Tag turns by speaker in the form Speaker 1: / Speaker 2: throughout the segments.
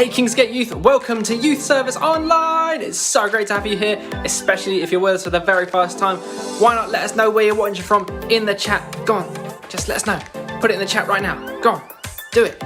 Speaker 1: Hey Kingsgate Youth, welcome to Youth Service Online. It's so great to have you here, especially if you're with us for the very first time. Why not let us know where you're watching from in the chat? Go on, just let us know. Put it in the chat right now. Go on, do it.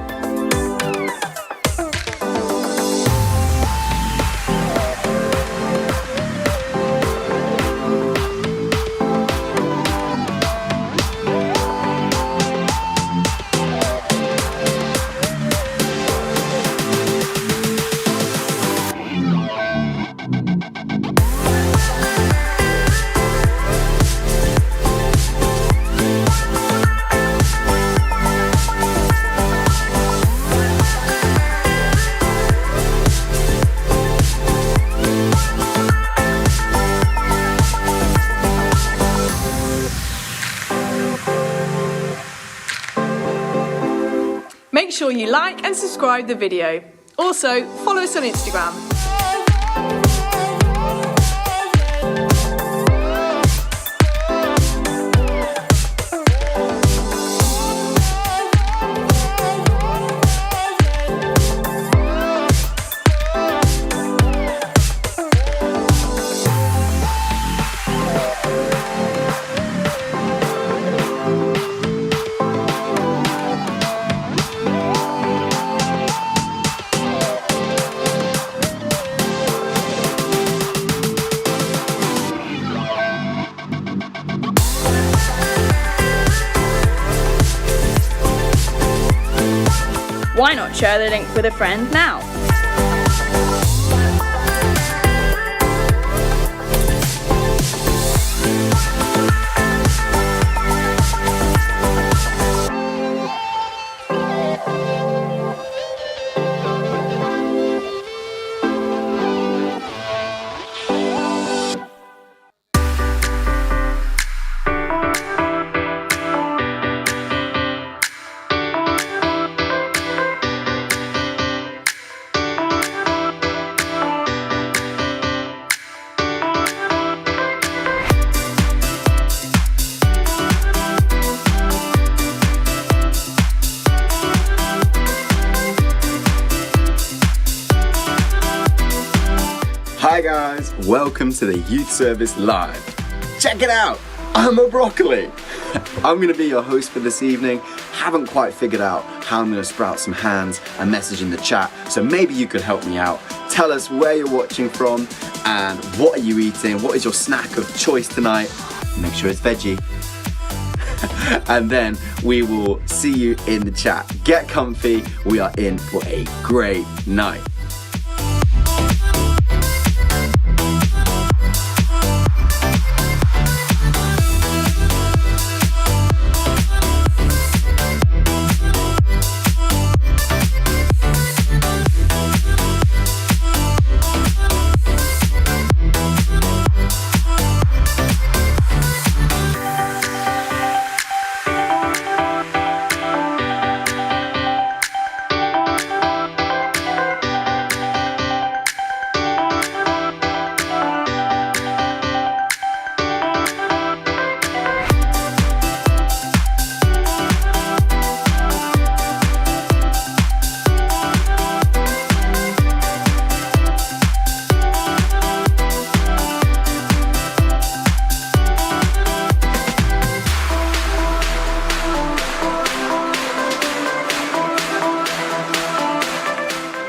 Speaker 2: Make sure you like and subscribe the video. Also, follow us on Instagram.
Speaker 3: Why not share the link with a friend now?
Speaker 4: Hi guys, welcome to the Youth Service Live. Check it out, I'm a broccoli. I'm going to be your host for this evening. Haven't quite figured out how I'm going to sprout some hands and message in the chat, so maybe you could help me out. Tell us where you're watching from and what are you eating, what is your snack of choice tonight. Make sure it's veggie. And then we will see you in the chat. Get comfy, we are in for a great night.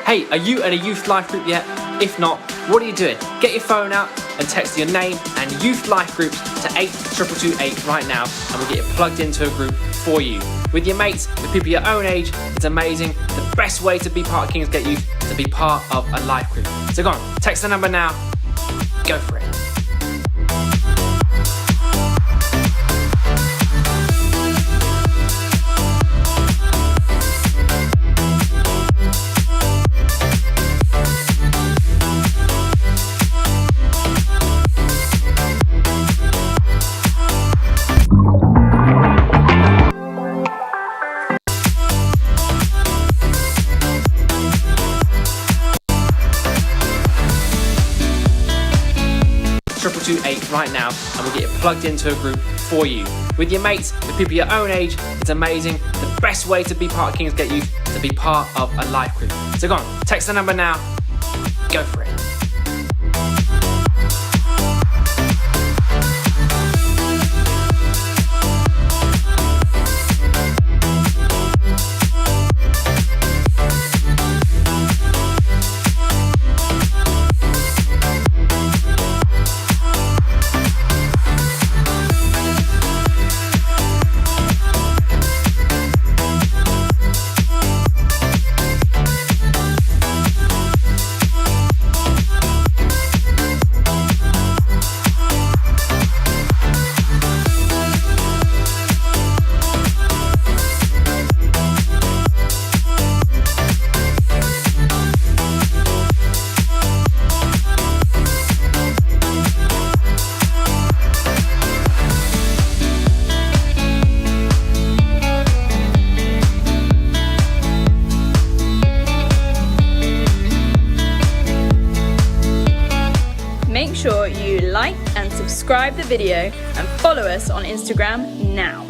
Speaker 1: Hey, are you at a youth life group yet? If not, what are you doing? Get your phone out and text your name and youth life groups to 82228 right now, and we'll get you plugged into a group for you. With your mates, with people your own age, it's amazing. The best way to be part of Kingsgate Youth is to be part of a life group. So go on, text the number now, go for it. right now and we'll get you plugged into a group for you. With your mates, with people your own age, it's amazing. The best way to be part of Kingsgate Youth is to be part of a life group. So go on, text the number now, go for it.
Speaker 3: Make sure you like and subscribe the video and follow us on Instagram now.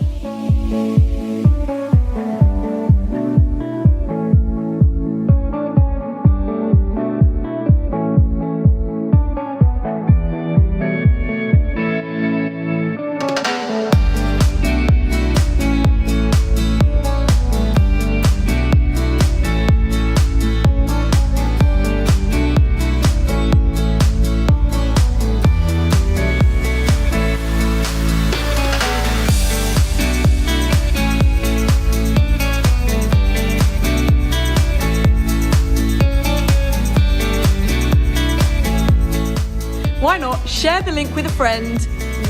Speaker 2: Why not share the link with a friend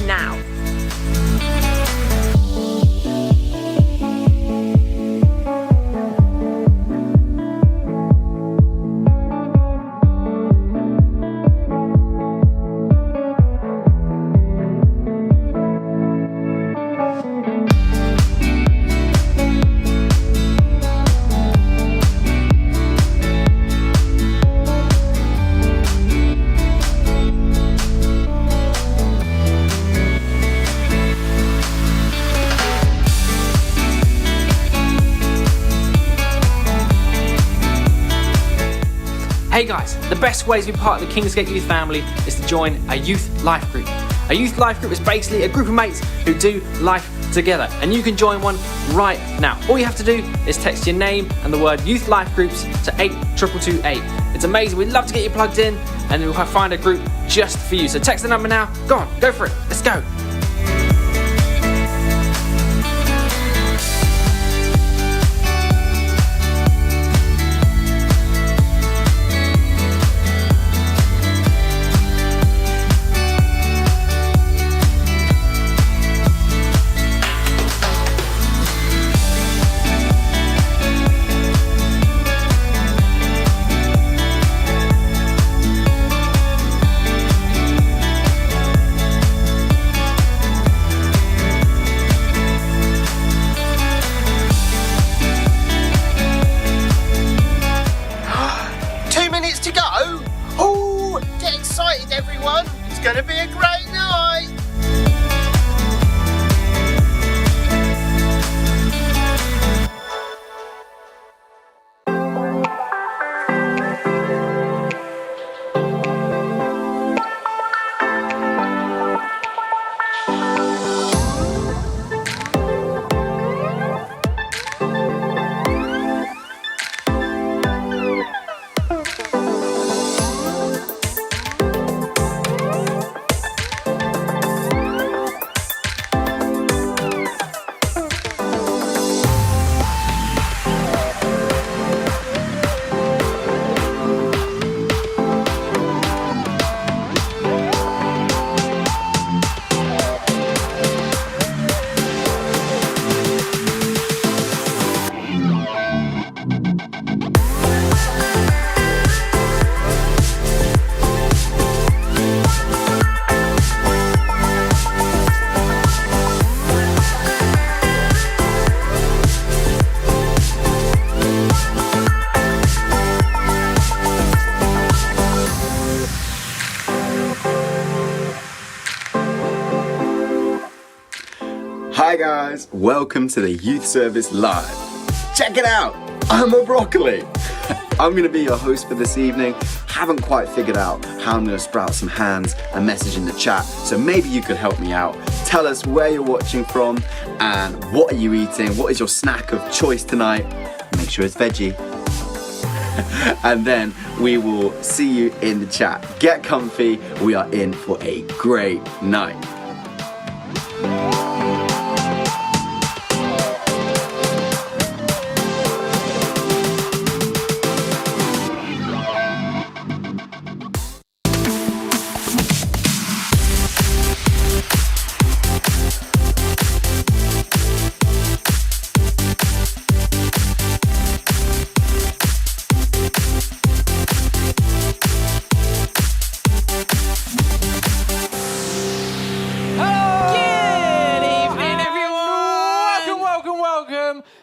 Speaker 2: now?
Speaker 1: Hey guys, the best way to be part of the Kingsgate Youth family is to join a youth life group. A youth life group is basically a group of mates who do life together, and you can join one right now. All you have to do is text your name and the word youth life groups to 82228. It's amazing, we'd love to get you plugged in and then we'll find a group just for you. So text the number now, go on, go for it, let's go.
Speaker 4: Hi guys, welcome to the Youth Service Live. Check it out, I'm a broccoli. I'm going to be your host for this evening. Haven't quite figured out how I'm going to sprout some hands and message in the chat, so maybe you could help me out. Tell us where you're watching from and what are you eating, what is your snack of choice tonight. Make sure it's veggie. And then we will see you in the chat. Get comfy, we are in for a great night.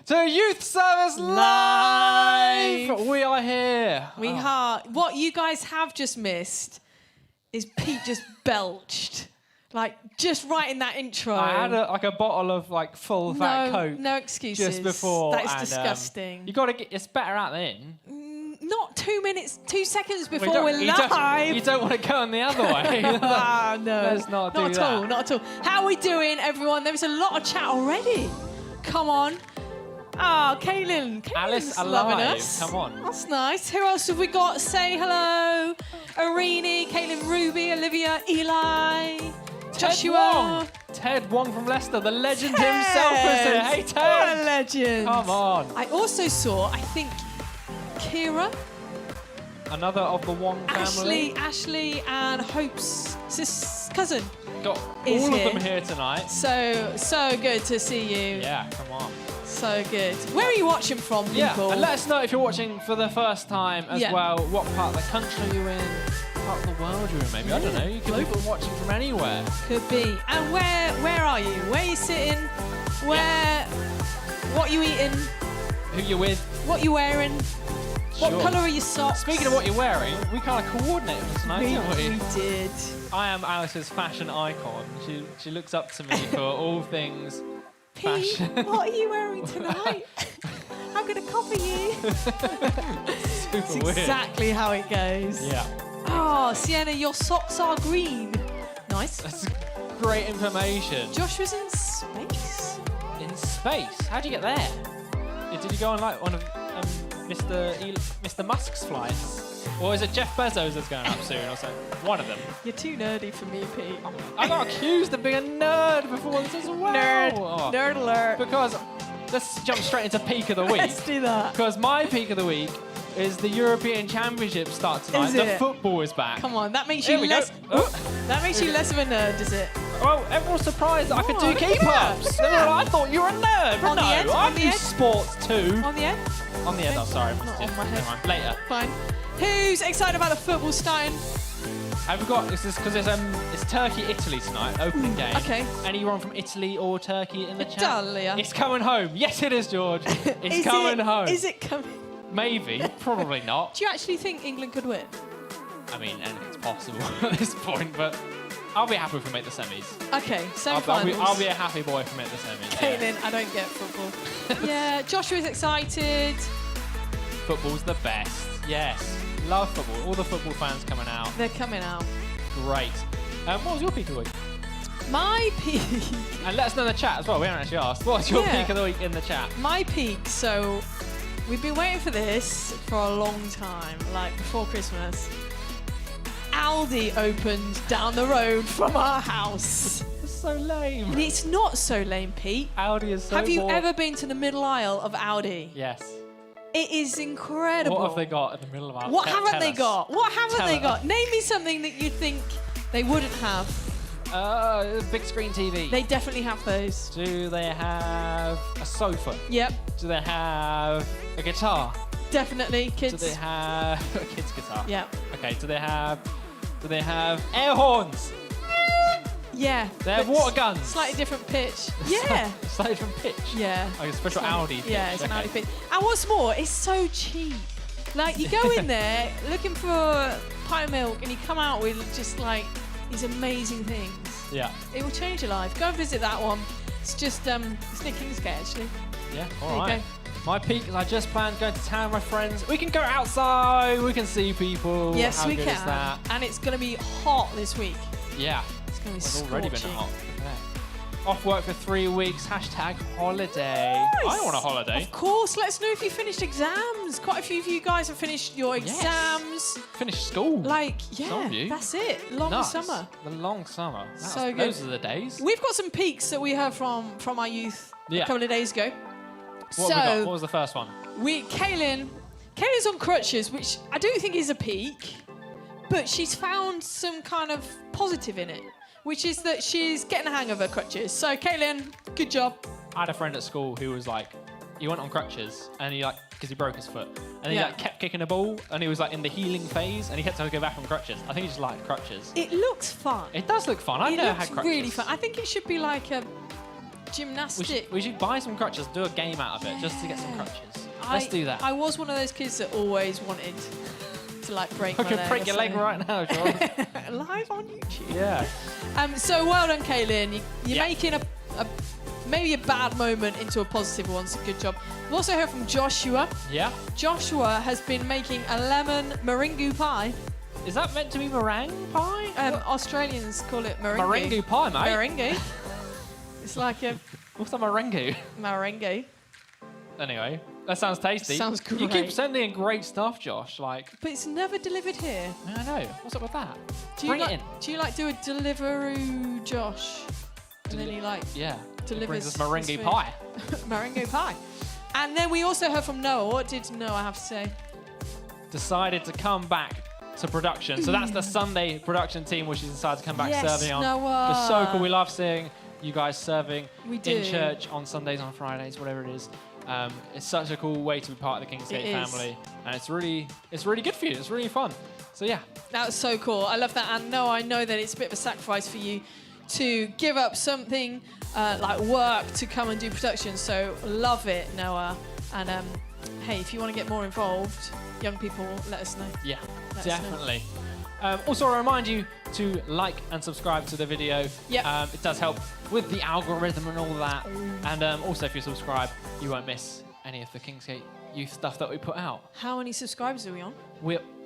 Speaker 1: To Youth Service Live! We are here.
Speaker 2: We are. What you guys have just missed is Pete just belched. Like, just right in that intro.
Speaker 1: I had a bottle of full fat Coke.
Speaker 2: No excuses.
Speaker 1: Just before.
Speaker 2: That is disgusting.
Speaker 1: You got to get. It's better out then.
Speaker 2: Not 2 seconds before we're live.
Speaker 1: You don't want to go on the other way.
Speaker 2: No.
Speaker 1: Let's not do that.
Speaker 2: Not at all. How are we doing, everyone? There was a lot of chat already. Come on. Oh, Caitlin's
Speaker 1: Alice
Speaker 2: loving
Speaker 1: alive.
Speaker 2: us.
Speaker 1: Come on.
Speaker 2: That's nice. Who else have we got? Say hello. Irini, Caitlin, Ruby, Olivia, Eli, Joshua.
Speaker 1: Ted Wong from Leicester, the legend himself is here. Hey, Ted.
Speaker 2: What a legend.
Speaker 1: Come on.
Speaker 2: I also saw, I think, Kira.
Speaker 1: Another of the Wong family.
Speaker 2: Ashley and Hope's cousin.
Speaker 1: Got
Speaker 2: is
Speaker 1: all
Speaker 2: here.
Speaker 1: of them here tonight.
Speaker 2: So good to see you.
Speaker 1: Yeah, come on.
Speaker 2: So good. Where are you watching from, people?
Speaker 1: Yeah, and let us know if you're watching for the first time as well. What part of the country you're in, part of the world you're in, maybe. I don't know. You could be watching from anywhere.
Speaker 2: Could be. And where are you? Where are you sitting? What are you eating?
Speaker 1: Who you with?
Speaker 2: What you wearing?
Speaker 1: Sure.
Speaker 2: What colour are your socks?
Speaker 1: Speaking of what you're wearing, we kind of coordinated for tonight, didn't we?
Speaker 2: We did.
Speaker 1: I am Alice's fashion icon. She looks up to me for all things
Speaker 2: Pete,
Speaker 1: fashion.
Speaker 2: what are you wearing tonight? I'm going to copy you. That's
Speaker 1: Super weird.
Speaker 2: exactly how it goes.
Speaker 1: Yeah.
Speaker 2: Oh, Sienna, your socks are green. Nice.
Speaker 1: That's great information.
Speaker 2: Joshua's in space.
Speaker 1: In space? How'd you get there? Did you go on one of Mr. Musk's flights? Or is it Jeff Bezos that's going up soon or something? One of them.
Speaker 2: You're too nerdy for me, Pete.
Speaker 1: I got accused of being a nerd before this as well.
Speaker 2: Nerd alert.
Speaker 1: Because let's jump straight into peak of the week.
Speaker 2: Let's do that.
Speaker 1: Because my peak of the week is the European Championship start tonight.
Speaker 2: Is
Speaker 1: The
Speaker 2: it?
Speaker 1: football is back.
Speaker 2: Come on, that makes you less. That makes you less of a nerd, does it?
Speaker 1: Well, everyone's surprised that I could do
Speaker 2: look at
Speaker 1: keep-ups.
Speaker 2: that.
Speaker 1: I thought you were a nerd, but
Speaker 2: On the
Speaker 1: no,
Speaker 2: end,
Speaker 1: I
Speaker 2: on the
Speaker 1: do
Speaker 2: end.
Speaker 1: sports too.
Speaker 2: On the end?
Speaker 1: On the end, I'm sorry.
Speaker 2: Not on my head.
Speaker 1: Never mind. Later.
Speaker 2: Fine. Who's excited about the football starting?
Speaker 1: Have we got, because it's Turkey-Italy tonight, opening game.
Speaker 2: Okay.
Speaker 1: Anyone from Italy or Turkey in the chat?
Speaker 2: Italia.
Speaker 1: It's coming home. Yes, it is, George. It's
Speaker 2: Is
Speaker 1: coming home.
Speaker 2: Is it coming?
Speaker 1: Maybe, probably not.
Speaker 2: Do you actually think England could win?
Speaker 1: I mean, anything's possible at this point, but I'll be happy if we make the semis.
Speaker 2: Okay, semi-finals.
Speaker 1: I'll be a happy boy if we make the semis. Yeah.
Speaker 2: Caitlin, I don't get football. Yeah, Joshua's excited.
Speaker 1: Football's the best. Yes, love football. All the football fans coming out.
Speaker 2: They're coming out.
Speaker 1: Great. What was your peak of the week?
Speaker 2: My peak.
Speaker 1: And let us know in the chat as well. We haven't actually asked. What's your peak of the week in the chat?
Speaker 2: My peak. So we've been waiting for this for a long time, like before Christmas. Aldi opened down the road from our house.
Speaker 1: It's so lame.
Speaker 2: And it's not so lame, Pete.
Speaker 1: Aldi is so
Speaker 2: Have you
Speaker 1: bored.
Speaker 2: ever been to the middle aisle of Aldi?
Speaker 1: Yes.
Speaker 2: It is incredible.
Speaker 1: What have they got in the middle of our
Speaker 2: What haven't
Speaker 1: tell
Speaker 2: they
Speaker 1: us.
Speaker 2: got? What haven't
Speaker 1: Tell
Speaker 2: they
Speaker 1: us.
Speaker 2: got? Name me something that you'd think they wouldn't have.
Speaker 1: Big screen TV.
Speaker 2: They definitely have those.
Speaker 1: Do they have a sofa?
Speaker 2: Yep,
Speaker 1: Do they have a guitar?
Speaker 2: definitely. Kids.
Speaker 1: Do they have a kid's guitar?
Speaker 2: Yep.
Speaker 1: Okay. Do they have air horns?
Speaker 2: Yeah.
Speaker 1: They have
Speaker 2: but
Speaker 1: water guns.
Speaker 2: Slightly different pitch. Yeah.
Speaker 1: Slightly different pitch.
Speaker 2: Yeah.
Speaker 1: Like a special
Speaker 2: Slightly-
Speaker 1: Audi pitch.
Speaker 2: Yeah, it's an
Speaker 1: Okay.
Speaker 2: Audi pitch. And what's more, it's so cheap. Like, you go in there looking for a pint of milk and you come out with just like these amazing things.
Speaker 1: Yeah.
Speaker 2: It will change your life. Go and visit that one. It's just it's near Kingsgate actually.
Speaker 1: Yeah,
Speaker 2: There
Speaker 1: all
Speaker 2: you
Speaker 1: right. My peak is I just planned going to town with my friends. We can go outside. We can see people.
Speaker 2: Yes,
Speaker 1: How
Speaker 2: we
Speaker 1: good
Speaker 2: can.
Speaker 1: is that?
Speaker 2: And it's going to be hot this week.
Speaker 1: Yeah.
Speaker 2: It's going to be
Speaker 1: It's
Speaker 2: scorching.
Speaker 1: already been hot. Look at that. Off work for 3 weeks. Hashtag holiday. I want a holiday.
Speaker 2: Of course. Let us know if you finished exams. Quite a few of you guys have finished your exams.
Speaker 1: Finished school.
Speaker 2: Like,
Speaker 1: Some of
Speaker 2: yeah,
Speaker 1: you.
Speaker 2: that's it. Long
Speaker 1: Nuts.
Speaker 2: summer.
Speaker 1: The long summer.
Speaker 2: So good.
Speaker 1: Those are the days.
Speaker 2: We've got some peaks that we heard from our youth
Speaker 1: Yeah.
Speaker 2: a couple of days ago.
Speaker 1: What have we got? What was the first one?
Speaker 2: Kaylin's on crutches, which I don't think is a peak, but she's found some kind of positive in it, which is that she's getting the hang of her crutches. So Kaylin, good job.
Speaker 1: I had a friend at school who was like, he went on crutches and he like, because he broke his foot, and he
Speaker 2: Yeah.
Speaker 1: like kept kicking the ball and he was like in the healing phase and he had to go back on crutches. I think he just liked crutches.
Speaker 2: It looks fun.
Speaker 1: It does look fun. I've
Speaker 2: It
Speaker 1: never
Speaker 2: looks
Speaker 1: had crutches.
Speaker 2: really fun. I think it should be like a gymnastic.
Speaker 1: We should buy some crutches, do a game out of it just to get some crutches. Let's do that.
Speaker 2: I was one of those kids that always wanted to like break
Speaker 1: I
Speaker 2: my
Speaker 1: could
Speaker 2: leg.
Speaker 1: break
Speaker 2: or
Speaker 1: your leg
Speaker 2: something.
Speaker 1: right now, John.
Speaker 2: Live on YouTube.
Speaker 1: Yeah.
Speaker 2: So well done, Kaylin. You're
Speaker 1: Yeah.
Speaker 2: making a maybe a bad moment into a positive one. So good job. We've also heard from Joshua.
Speaker 1: Yeah.
Speaker 2: Joshua has been making a lemon meringue pie.
Speaker 1: Is that meant to be meringue pie?
Speaker 2: Australians call it meringue.
Speaker 1: Meringue pie, mate.
Speaker 2: Meringue. It's like a
Speaker 1: What's a meringue?
Speaker 2: meringue.
Speaker 1: Anyway, that sounds tasty.
Speaker 2: Sounds
Speaker 1: You keep
Speaker 2: great.
Speaker 1: sending in great stuff, Josh. Like,
Speaker 2: But it's never delivered here.
Speaker 1: I know. What's up with that?
Speaker 2: Do
Speaker 1: Bring
Speaker 2: you
Speaker 1: it
Speaker 2: like,
Speaker 1: in.
Speaker 2: Do you like do a Deliveroo, Josh? And then he like
Speaker 1: Yeah. It
Speaker 2: delivers
Speaker 1: brings us
Speaker 2: his
Speaker 1: meringue
Speaker 2: food.
Speaker 1: pie.
Speaker 2: meringue pie. And then we also heard from Noah. What did Noah have to say?
Speaker 1: Decided to come back to production. So that's the Sunday production team, which has decided to come back
Speaker 2: Yes,
Speaker 1: serving on.
Speaker 2: Noah.
Speaker 1: It's so cool. We love seeing you guys serving
Speaker 2: We
Speaker 1: in
Speaker 2: do.
Speaker 1: church on Sundays, on Fridays, whatever it is. It's such a cool way to be part of the Kingsgate
Speaker 2: It is.
Speaker 1: family, and it's really good for you. It's really fun. So yeah,
Speaker 2: That was so cool. I love that. And Noah, I know that it's a bit of a sacrifice for you to give up something like work to come and do production. So love it, Noah. And hey, if you want to get more involved, young people, let us know.
Speaker 1: yeah,
Speaker 2: Let us know.
Speaker 1: definitely. Also, I remind you to like and subscribe to the video.
Speaker 2: Yep.
Speaker 1: It does help with the algorithm and all that. And also, if you subscribe, you won't miss any of the Kingsgate youth stuff that we put out.
Speaker 2: How many subscribers are we on?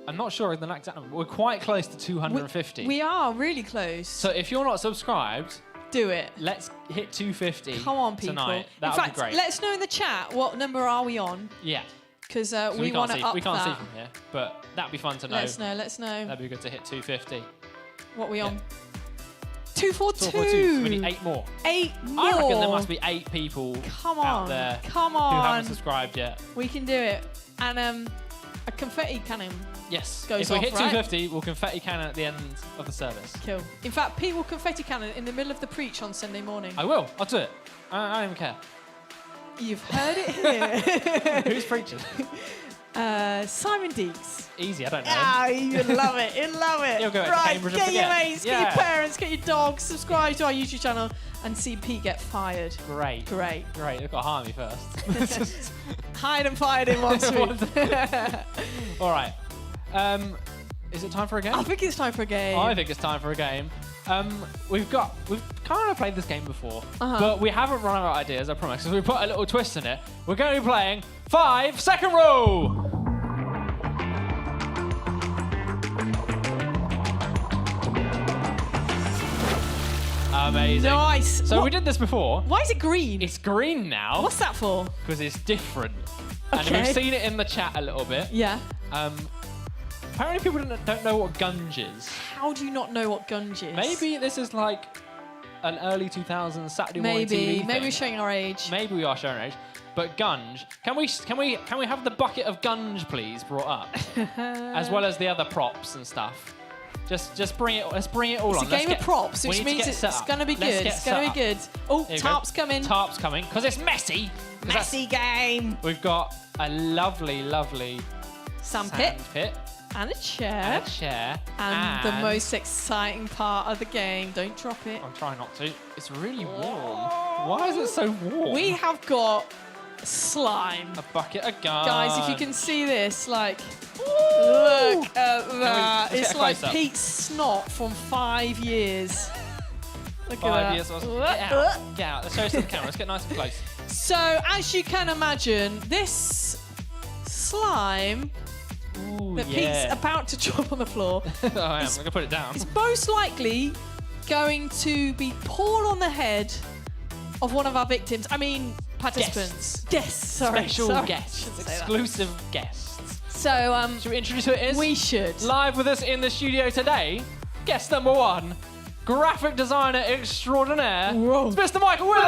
Speaker 1: I'm not sure of the exact number. We're quite close to 250.
Speaker 2: We are really close.
Speaker 1: So if you're not subscribed,
Speaker 2: do it.
Speaker 1: let's hit 250
Speaker 2: Come on, people.
Speaker 1: tonight. That
Speaker 2: In
Speaker 1: would
Speaker 2: fact,
Speaker 1: be great.
Speaker 2: let us know in the chat what number are we on,
Speaker 1: Yeah.
Speaker 2: because
Speaker 1: So
Speaker 2: we want to up
Speaker 1: we can't see
Speaker 2: that.
Speaker 1: from here, but that'd be fun to know.
Speaker 2: Let us know. Let us know
Speaker 1: That'd be good to hit 250.
Speaker 2: what we on.
Speaker 1: Yeah.
Speaker 2: 242.
Speaker 1: 242. We need 8 more.
Speaker 2: 8 more.
Speaker 1: I reckon there must be 8 people
Speaker 2: Come
Speaker 1: out
Speaker 2: on.
Speaker 1: there
Speaker 2: Come
Speaker 1: who
Speaker 2: on.
Speaker 1: haven't subscribed yet.
Speaker 2: We can do it. And a confetti cannon.
Speaker 1: Yes.
Speaker 2: Goes
Speaker 1: if we
Speaker 2: off,
Speaker 1: hit
Speaker 2: right?
Speaker 1: 250, we'll confetti cannon at the end of the service.
Speaker 2: Kill. In fact, Pete will confetti cannon in the middle of the preach on Sunday morning.
Speaker 1: I will. I'll do it. I don't even care.
Speaker 2: You've heard it here.
Speaker 1: Who's preaching?
Speaker 2: Simon Deeks.
Speaker 1: Easy. I don't know.
Speaker 2: Ah, you love it. You love it.
Speaker 1: You'll go to
Speaker 2: right,
Speaker 1: Cambridge and
Speaker 2: get your
Speaker 1: forget.
Speaker 2: mates, get
Speaker 1: Yeah.
Speaker 2: your parents, get your dogs, subscribe to our YouTube channel and see Pete get fired.
Speaker 1: Great.
Speaker 2: Great.
Speaker 1: Great. You've got to hire me first.
Speaker 2: Hired and fired in one swoop.
Speaker 1: All right. Is it time for a game?
Speaker 2: I think it's time for a game.
Speaker 1: I think it's time for a game. We've kind of played this game before,
Speaker 2: Uh-huh.
Speaker 1: but we haven't run out of ideas, I promise, because we put a little twist in it. We're going to be playing 5-second rule. Amazing.
Speaker 2: Nice.
Speaker 1: So
Speaker 2: What-
Speaker 1: we did this before.
Speaker 2: Why is it green?
Speaker 1: It's green now
Speaker 2: What's that for?
Speaker 1: because it's different. And
Speaker 2: Okay.
Speaker 1: we've seen it in the chat a little bit.
Speaker 2: Yeah.
Speaker 1: Apparently people don't know what gunge is.
Speaker 2: How do you not know what gunge is?
Speaker 1: Maybe this is like an early 2000s Saturday morning TV
Speaker 2: Maybe.
Speaker 1: thing.
Speaker 2: Maybe we're showing our age.
Speaker 1: Maybe we are showing our age. But gunge, can we have the bucket of gunge please brought up, as well as the other props and stuff? Just bring it. Let's bring it all
Speaker 2: It's
Speaker 1: on.
Speaker 2: a
Speaker 1: Let's
Speaker 2: game of props,
Speaker 1: we
Speaker 2: which
Speaker 1: need to
Speaker 2: means
Speaker 1: get
Speaker 2: it's
Speaker 1: set up.
Speaker 2: going to be
Speaker 1: Let's
Speaker 2: good.
Speaker 1: get
Speaker 2: It's going to be
Speaker 1: set
Speaker 2: good.
Speaker 1: up.
Speaker 2: Oh,
Speaker 1: There you go.
Speaker 2: tarp's coming.
Speaker 1: Tarp's coming because it's messy. 'Cause that's-
Speaker 2: Messy game.
Speaker 1: We've got a lovely
Speaker 2: Sandpit.
Speaker 1: pit
Speaker 2: And a chair.
Speaker 1: and a chair
Speaker 2: And the most exciting part of the game. Don't drop it.
Speaker 1: I'm trying not to. It's really warm. Why is it so warm?
Speaker 2: We have got slime.
Speaker 1: a bucket of gunge.
Speaker 2: Guys, if you can see this, like, look at that.
Speaker 1: let's
Speaker 2: It's
Speaker 1: get a
Speaker 2: like
Speaker 1: close-up.
Speaker 2: Pete's snot from 5 years. Look
Speaker 1: 5
Speaker 2: at
Speaker 1: years.
Speaker 2: that.
Speaker 1: Get out. Get out. Let's show us to the camera. Let's get nice and close.
Speaker 2: So, as you can imagine, this slime
Speaker 1: Ooh,
Speaker 2: that
Speaker 1: yeah.
Speaker 2: Pete's about to drop on the floor
Speaker 1: I am. I'm going to put it down.
Speaker 2: is most likely going to be poured on the head of one of our victims. I mean, participants. Guests. Sorry.
Speaker 1: Special guests.
Speaker 2: Shouldn't say that.
Speaker 1: Exclusive guests.
Speaker 2: So,
Speaker 1: Should we introduce who it is?
Speaker 2: we should.
Speaker 1: Live with us in the studio today, guest number 1, graphic designer extraordinaire,
Speaker 2: Whoa.
Speaker 1: it's Mr. Michael Willis!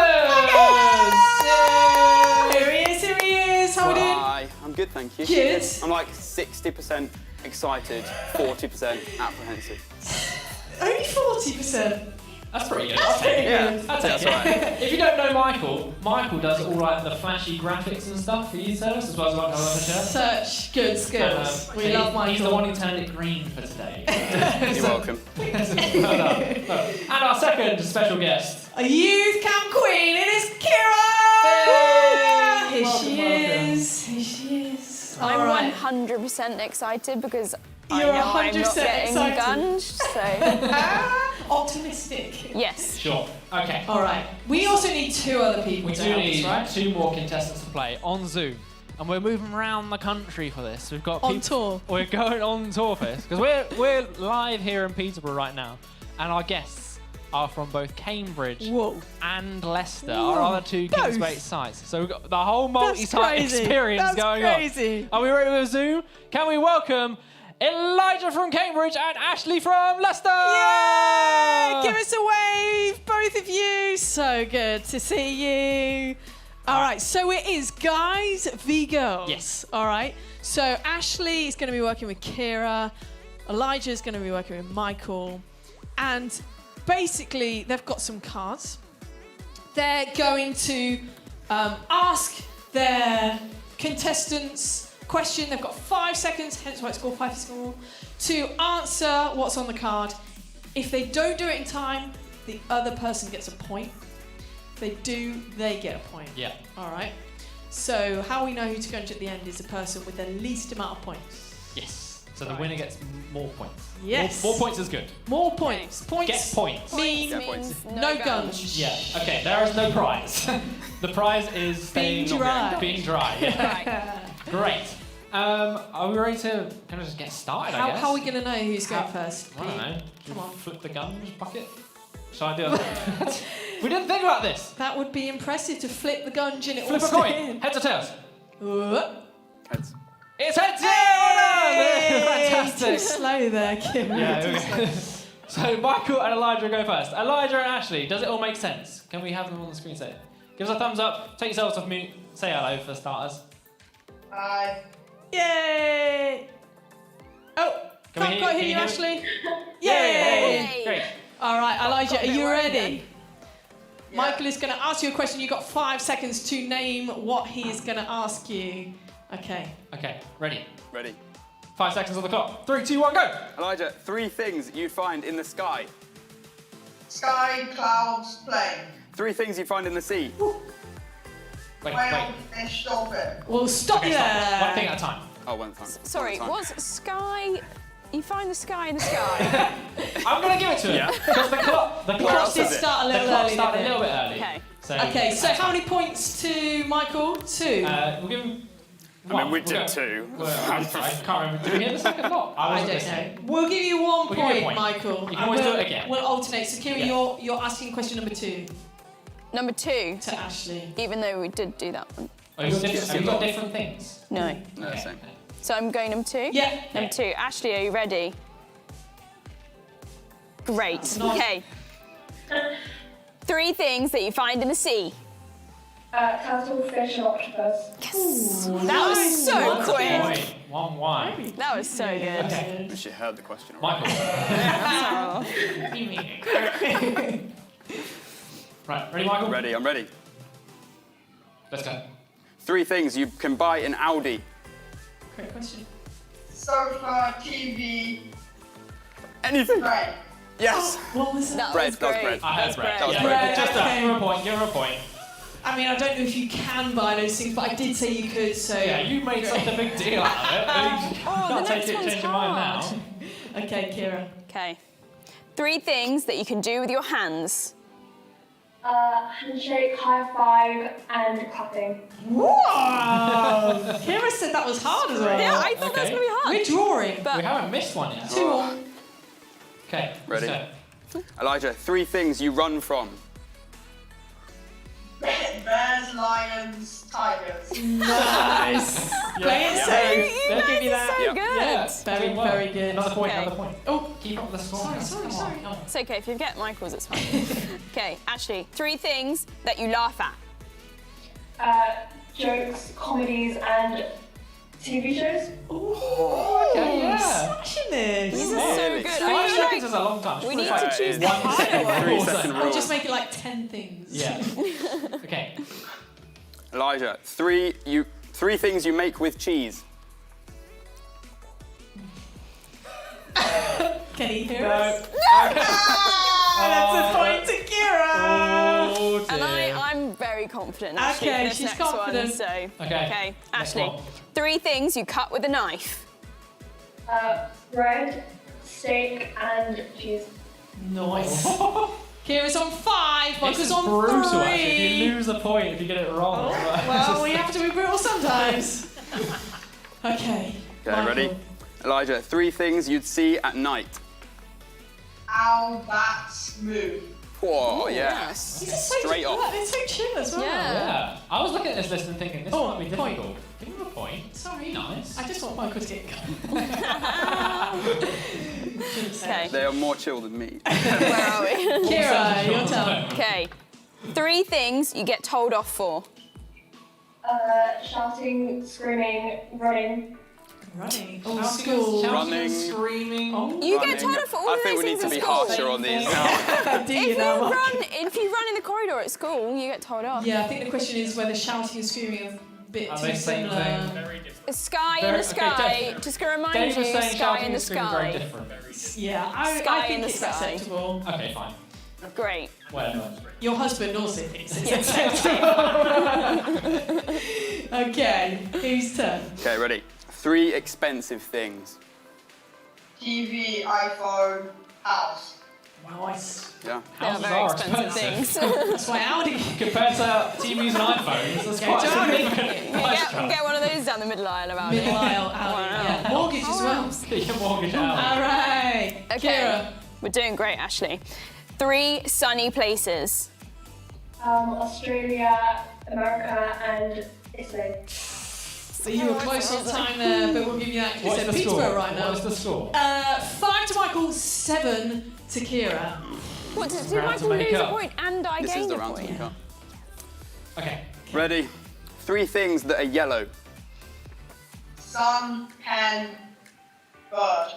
Speaker 2: Here he is, here he is. How are we doing?
Speaker 5: Hi, I'm good, thank you.
Speaker 2: Good.
Speaker 5: I'm like 60% excited, 40% apprehensive.
Speaker 2: Only 40%.
Speaker 1: That's pretty good.
Speaker 2: That's pretty
Speaker 5: Yeah,
Speaker 2: good.
Speaker 5: that's right.
Speaker 1: If you don't know Michael does all like the flashy graphics and stuff for you service as well as like our shirt.
Speaker 2: Such good skills. We love Michael.
Speaker 1: He's the one who turned it green for today.
Speaker 5: You're welcome.
Speaker 1: Well done. And our second special guest.
Speaker 2: A youth camp queen, it is Kira! Here
Speaker 1: Welcome,
Speaker 2: she
Speaker 1: welcome.
Speaker 2: is. Here she is.
Speaker 3: I'm
Speaker 2: All right.
Speaker 3: 100% excited because
Speaker 2: You're
Speaker 3: I know I'm
Speaker 2: 100%
Speaker 3: not getting
Speaker 2: excited.
Speaker 3: gunged, so
Speaker 2: Optimistic.
Speaker 3: yes.
Speaker 1: Sure. Okay.
Speaker 2: All right. We also need 2 other people
Speaker 1: We
Speaker 2: to
Speaker 1: do
Speaker 2: help
Speaker 1: need
Speaker 2: us, right?
Speaker 1: 2 more contestants to play on Zoom. And we're moving around the country for this. We've got
Speaker 2: On tour.
Speaker 1: We're going on tour for this because we're live here in Peterborough right now, and our guests are from both Cambridge
Speaker 2: Whoa.
Speaker 1: and Leicester,
Speaker 2: Whoa.
Speaker 1: our other 2
Speaker 2: Both?
Speaker 1: Kingsway sites. So we've got the whole
Speaker 2: That's
Speaker 1: multi-site
Speaker 2: crazy.
Speaker 1: experience
Speaker 2: That's
Speaker 1: going
Speaker 2: crazy.
Speaker 1: on. Are we ready with Zoom? Can we welcome Elijah from Cambridge and Ashley from Leicester?
Speaker 2: Yay! Give us a wave, both of you. So good to see you. All right, so it is guys v girls.
Speaker 1: Yes.
Speaker 2: All right. So Ashley is going to be working with Kira. Elijah is going to be working with Michael. And basically, they've got some cards. They're going to ask their contestants question. They've got 5 seconds, hence why it's called 5 second rule, to answer what's on the card. If they don't do it in time, the other person gets a point. If they do, they get a point.
Speaker 1: Yeah.
Speaker 2: All right. So how we know who to gunge at the end is the person with the least amount of points.
Speaker 1: Yes. So the winner gets more points.
Speaker 2: Yes.
Speaker 1: More points is good.
Speaker 2: More points. Points
Speaker 1: Get points.
Speaker 2: mean
Speaker 5: Get points.
Speaker 3: Means
Speaker 2: no
Speaker 3: gunge.
Speaker 2: gunge.
Speaker 1: Yeah. Okay. There is no prize. The prize is staying
Speaker 2: Being dry.
Speaker 1: Being dry. Yeah.
Speaker 3: Right.
Speaker 1: Great. Are we ready to kind of just get started? I guess.
Speaker 2: How are we going to know who's going first?
Speaker 1: I don't know.
Speaker 2: Come on.
Speaker 1: Flip the gunge bucket. Shall I do it? We didn't think about this.
Speaker 2: That would be impressive to flip the gunge and it
Speaker 1: Flip
Speaker 2: will
Speaker 1: a coin.
Speaker 2: stay in.
Speaker 1: Heads or tails?
Speaker 2: Whoop.
Speaker 5: Heads.
Speaker 1: It's heads.
Speaker 2: Hey! Too
Speaker 1: Fantastic.
Speaker 2: slow there, Kim.
Speaker 1: Yeah. Okay. So Michael and Elijah go first. Elijah and Ashley, does it all make sense? Can we have them on the screen? Say, give us a thumbs up. Take yourselves off mute. Say hello for starters.
Speaker 2: Yay! Oh,
Speaker 1: Can we
Speaker 2: can't
Speaker 1: hear-
Speaker 2: quite
Speaker 1: can
Speaker 2: hear you,
Speaker 1: you hear-
Speaker 2: Ashley.
Speaker 1: Yay!
Speaker 3: Yay.
Speaker 1: Great.
Speaker 2: All right, Elijah, are
Speaker 3: bit
Speaker 2: you
Speaker 3: worried
Speaker 2: ready? Michael is going to ask you a question. You've got 5 seconds to name what he is going to ask you. Okay.
Speaker 1: Okay. Ready.
Speaker 5: Ready.
Speaker 1: 5 seconds on the clock. 3, 2, 1, go.
Speaker 5: Elijah, 3 things you'd find in the sky.
Speaker 6: Sky, clouds, plane.
Speaker 5: 3 things you'd find in the sea.
Speaker 1: Wait.
Speaker 6: Whale, fish, dolphin.
Speaker 2: We'll stop
Speaker 1: Okay,
Speaker 2: you
Speaker 1: stop.
Speaker 2: there.
Speaker 1: One thing at a time.
Speaker 5: Oh, one time.
Speaker 3: Sorry,
Speaker 5: One time.
Speaker 3: what's sky? You find the sky in the sky.
Speaker 1: I'm gonna give it to him
Speaker 5: Yeah.
Speaker 1: because the clock
Speaker 5: else
Speaker 2: did
Speaker 5: is it?
Speaker 2: start a
Speaker 1: the
Speaker 2: little
Speaker 1: clock
Speaker 2: early.
Speaker 1: started a
Speaker 2: didn't
Speaker 1: little
Speaker 2: it?
Speaker 1: bit early.
Speaker 3: Okay.
Speaker 1: So,
Speaker 2: Okay, so how many points to Michael? 2.
Speaker 1: We'll give him.
Speaker 5: I mean, we did 2.
Speaker 1: Well, I can't remember. Did we hear the second lot?
Speaker 2: I
Speaker 1: wasn't
Speaker 2: don't
Speaker 1: listening.
Speaker 2: know. We'll give you 1
Speaker 1: We'll give you a
Speaker 2: point,
Speaker 1: point.
Speaker 2: Michael.
Speaker 1: You can
Speaker 2: and
Speaker 1: always do
Speaker 2: we'll-
Speaker 1: it again.
Speaker 2: We'll alternate. So, Kira,
Speaker 1: Yeah.
Speaker 2: you're asking question number 2
Speaker 3: Number 2,
Speaker 2: to Ashley.
Speaker 3: even though we did do that one.
Speaker 1: Oh, you've got different things.
Speaker 3: No.
Speaker 5: No,
Speaker 1: Okay.
Speaker 5: same.
Speaker 3: So I'm going number 2?
Speaker 2: Yeah.
Speaker 3: Number 2. Ashley, are you ready? Great.
Speaker 2: not-
Speaker 3: Okay. 3 things that you find in the sea.
Speaker 6: Turtle, fish, and octopus.
Speaker 3: Yes. That was so
Speaker 2: One
Speaker 3: quick.
Speaker 1: Point. 1-1.
Speaker 3: That was so good.
Speaker 1: Okay.
Speaker 5: We should have heard the question already.
Speaker 1: Michael. Right, ready, Michael?
Speaker 5: Ready, I'm ready.
Speaker 1: Let's go.
Speaker 5: 3 things you can buy in Aldi.
Speaker 2: Great question.
Speaker 6: Sofa, TV,
Speaker 5: Anything.
Speaker 6: bread.
Speaker 5: Yes.
Speaker 2: What was that?
Speaker 3: That
Speaker 5: Bread,
Speaker 3: was
Speaker 5: that was
Speaker 3: great.
Speaker 5: bread.
Speaker 1: I heard
Speaker 3: That's
Speaker 1: bread.
Speaker 3: great.
Speaker 5: was
Speaker 1: Yeah.
Speaker 5: bread.
Speaker 1: Just
Speaker 2: Okay.
Speaker 1: give her a point. Give her a point.
Speaker 2: I mean, I don't know if you can buy those things, but I did say you could, so...
Speaker 1: Yeah, you made such a big deal out of it. You
Speaker 3: Oh, the
Speaker 1: can't
Speaker 3: next one's
Speaker 1: change your mind
Speaker 3: hard.
Speaker 1: now.
Speaker 2: Okay, Kira.
Speaker 3: Okay. 3 things that you can do with your hands.
Speaker 7: Handshake, high five, and clapping.
Speaker 2: Whoa! Kira said that was hard as well.
Speaker 3: Yeah, I thought that was going to be hard.
Speaker 2: We're drawing.
Speaker 3: But
Speaker 1: We haven't missed one yet.
Speaker 2: 2-1.
Speaker 1: Okay,
Speaker 5: Ready?
Speaker 1: so-
Speaker 5: Elijah, 3 things you run from.
Speaker 6: Bears, lions, tigers.
Speaker 2: Nice. Play it safe. They'll give you that.
Speaker 3: so
Speaker 5: Yeah.
Speaker 3: good.
Speaker 1: Yeah,
Speaker 2: Very,
Speaker 1: doing well.
Speaker 2: very good.
Speaker 1: Another point,
Speaker 3: Okay.
Speaker 1: another point.
Speaker 2: Oh,
Speaker 1: Keep up the score.
Speaker 2: sorry.
Speaker 1: Come on.
Speaker 3: It's okay, if you get Michael's, it's fine. Okay, Ashley, 3 things that you laugh at.
Speaker 7: Jokes, comedies, and TV shows.
Speaker 1: Okay, yeah.
Speaker 2: Smashing this.
Speaker 3: These are so
Speaker 5: Really?
Speaker 3: good.
Speaker 1: 5
Speaker 3: I feel
Speaker 1: seconds
Speaker 3: like
Speaker 1: is a long time.
Speaker 3: we need
Speaker 1: Just
Speaker 3: to
Speaker 1: like
Speaker 3: choose the
Speaker 1: 1
Speaker 3: harder
Speaker 1: second.
Speaker 3: one.
Speaker 5: 3-second
Speaker 2: I'll
Speaker 5: rule.
Speaker 2: just make it like 10 things.
Speaker 1: Yeah. Okay.
Speaker 5: Elijah, 3 things you make with cheese.
Speaker 2: Can he hear
Speaker 1: No.
Speaker 2: us? That's a point to Kira.
Speaker 1: Oh,
Speaker 3: And
Speaker 1: dear.
Speaker 3: I'm very confident, Ashley,
Speaker 2: Okay,
Speaker 3: for this
Speaker 2: she's
Speaker 3: next
Speaker 2: confident.
Speaker 3: one. So,
Speaker 1: Okay, next
Speaker 3: Ashley,
Speaker 1: one.
Speaker 3: 3 things you cut with a knife.
Speaker 7: Bread, steak, and cheese.
Speaker 2: Nice. Kira's on 5.
Speaker 1: This
Speaker 2: Michael's
Speaker 1: is
Speaker 2: on
Speaker 1: brutal,
Speaker 2: 3.
Speaker 1: actually. If you lose a point if you get it wrong.
Speaker 2: Well, we have to be brutal sometimes. Okay.
Speaker 5: Okay, ready? Elijah, 3 things you'd see at night.
Speaker 6: Owl, bats, move.
Speaker 5: Whoa, yeah.
Speaker 3: Yes.
Speaker 5: Straight off.
Speaker 2: They're so chill as well.
Speaker 3: Yeah.
Speaker 1: Yeah. I was looking at this list and thinking, this
Speaker 2: Oh,
Speaker 1: might be
Speaker 2: point.
Speaker 1: difficult. Give him a point.
Speaker 2: Sorry.
Speaker 1: Nice.
Speaker 2: I just want Michael to get
Speaker 3: Okay,
Speaker 5: They are more chill than me.
Speaker 3: where are we?
Speaker 2: Kira, your turn.
Speaker 3: Okay, 3 things you get told off for.
Speaker 7: Shouting, screaming, running.
Speaker 2: Running. Oh, school.
Speaker 5: Running.
Speaker 1: Screaming.
Speaker 3: You get told off for all
Speaker 5: I
Speaker 3: of
Speaker 5: think
Speaker 3: those
Speaker 5: we need
Speaker 3: things
Speaker 5: to
Speaker 3: at
Speaker 5: be
Speaker 3: school.
Speaker 5: harsher on these now.
Speaker 2: Do you know, Michael?
Speaker 3: If you run in the corridor at school, you get told off.
Speaker 2: Yeah, I think the question is whether shouting and screaming are a bit
Speaker 1: Are
Speaker 2: too
Speaker 1: they same
Speaker 2: similar.
Speaker 1: thing?
Speaker 3: A sky in
Speaker 1: Very-
Speaker 3: the sky.
Speaker 1: okay,
Speaker 3: Just gonna remind
Speaker 1: Dave
Speaker 3: you,
Speaker 1: was saying
Speaker 3: sky
Speaker 1: shouting
Speaker 3: in the
Speaker 1: and screaming very
Speaker 3: sky.
Speaker 1: different.
Speaker 2: Yeah, I
Speaker 3: Sky in
Speaker 2: think
Speaker 3: the
Speaker 2: it's
Speaker 3: sky.
Speaker 2: acceptable.
Speaker 1: Okay, fine.
Speaker 3: Great.
Speaker 1: Whatever.
Speaker 2: Your husband also thinks it's acceptable. Okay, whose turn?
Speaker 5: Okay, ready? 3 expensive things.
Speaker 6: TV, iPhone, house.
Speaker 2: Nice.
Speaker 5: Yeah.
Speaker 3: They are
Speaker 1: Houses
Speaker 3: very
Speaker 1: are
Speaker 3: expensive things.
Speaker 2: That's why Audi.
Speaker 1: Compared to TVs and iPhones, that's quite a
Speaker 2: Johnny.
Speaker 1: significant price drop.
Speaker 3: Get one of those down the middle aisle about
Speaker 2: Middle
Speaker 3: it.
Speaker 2: aisle Audi.
Speaker 3: Wow.
Speaker 2: Yeah. Mortgage as well.
Speaker 1: Get your mortgage out.
Speaker 2: All right.
Speaker 3: Okay,
Speaker 2: Kira.
Speaker 3: we're doing great, Ashley. 3 sunny places.
Speaker 7: Australia, America, and Italy.
Speaker 2: So you were close on time there, but we'll give you that because
Speaker 1: What
Speaker 2: it's
Speaker 1: is the
Speaker 2: Peterborough
Speaker 1: score?
Speaker 2: right now.
Speaker 1: What is the score?
Speaker 2: 5 to Michael, 7 to Kira.
Speaker 3: What, did
Speaker 1: Round to
Speaker 3: Michael
Speaker 1: make
Speaker 3: lose a
Speaker 1: up.
Speaker 3: point and I
Speaker 5: This is
Speaker 3: gained
Speaker 5: the
Speaker 3: a
Speaker 5: round to
Speaker 3: point?
Speaker 5: make up.
Speaker 1: Okay.
Speaker 5: Ready? 3 things that are yellow.
Speaker 6: Sun, pen, bird.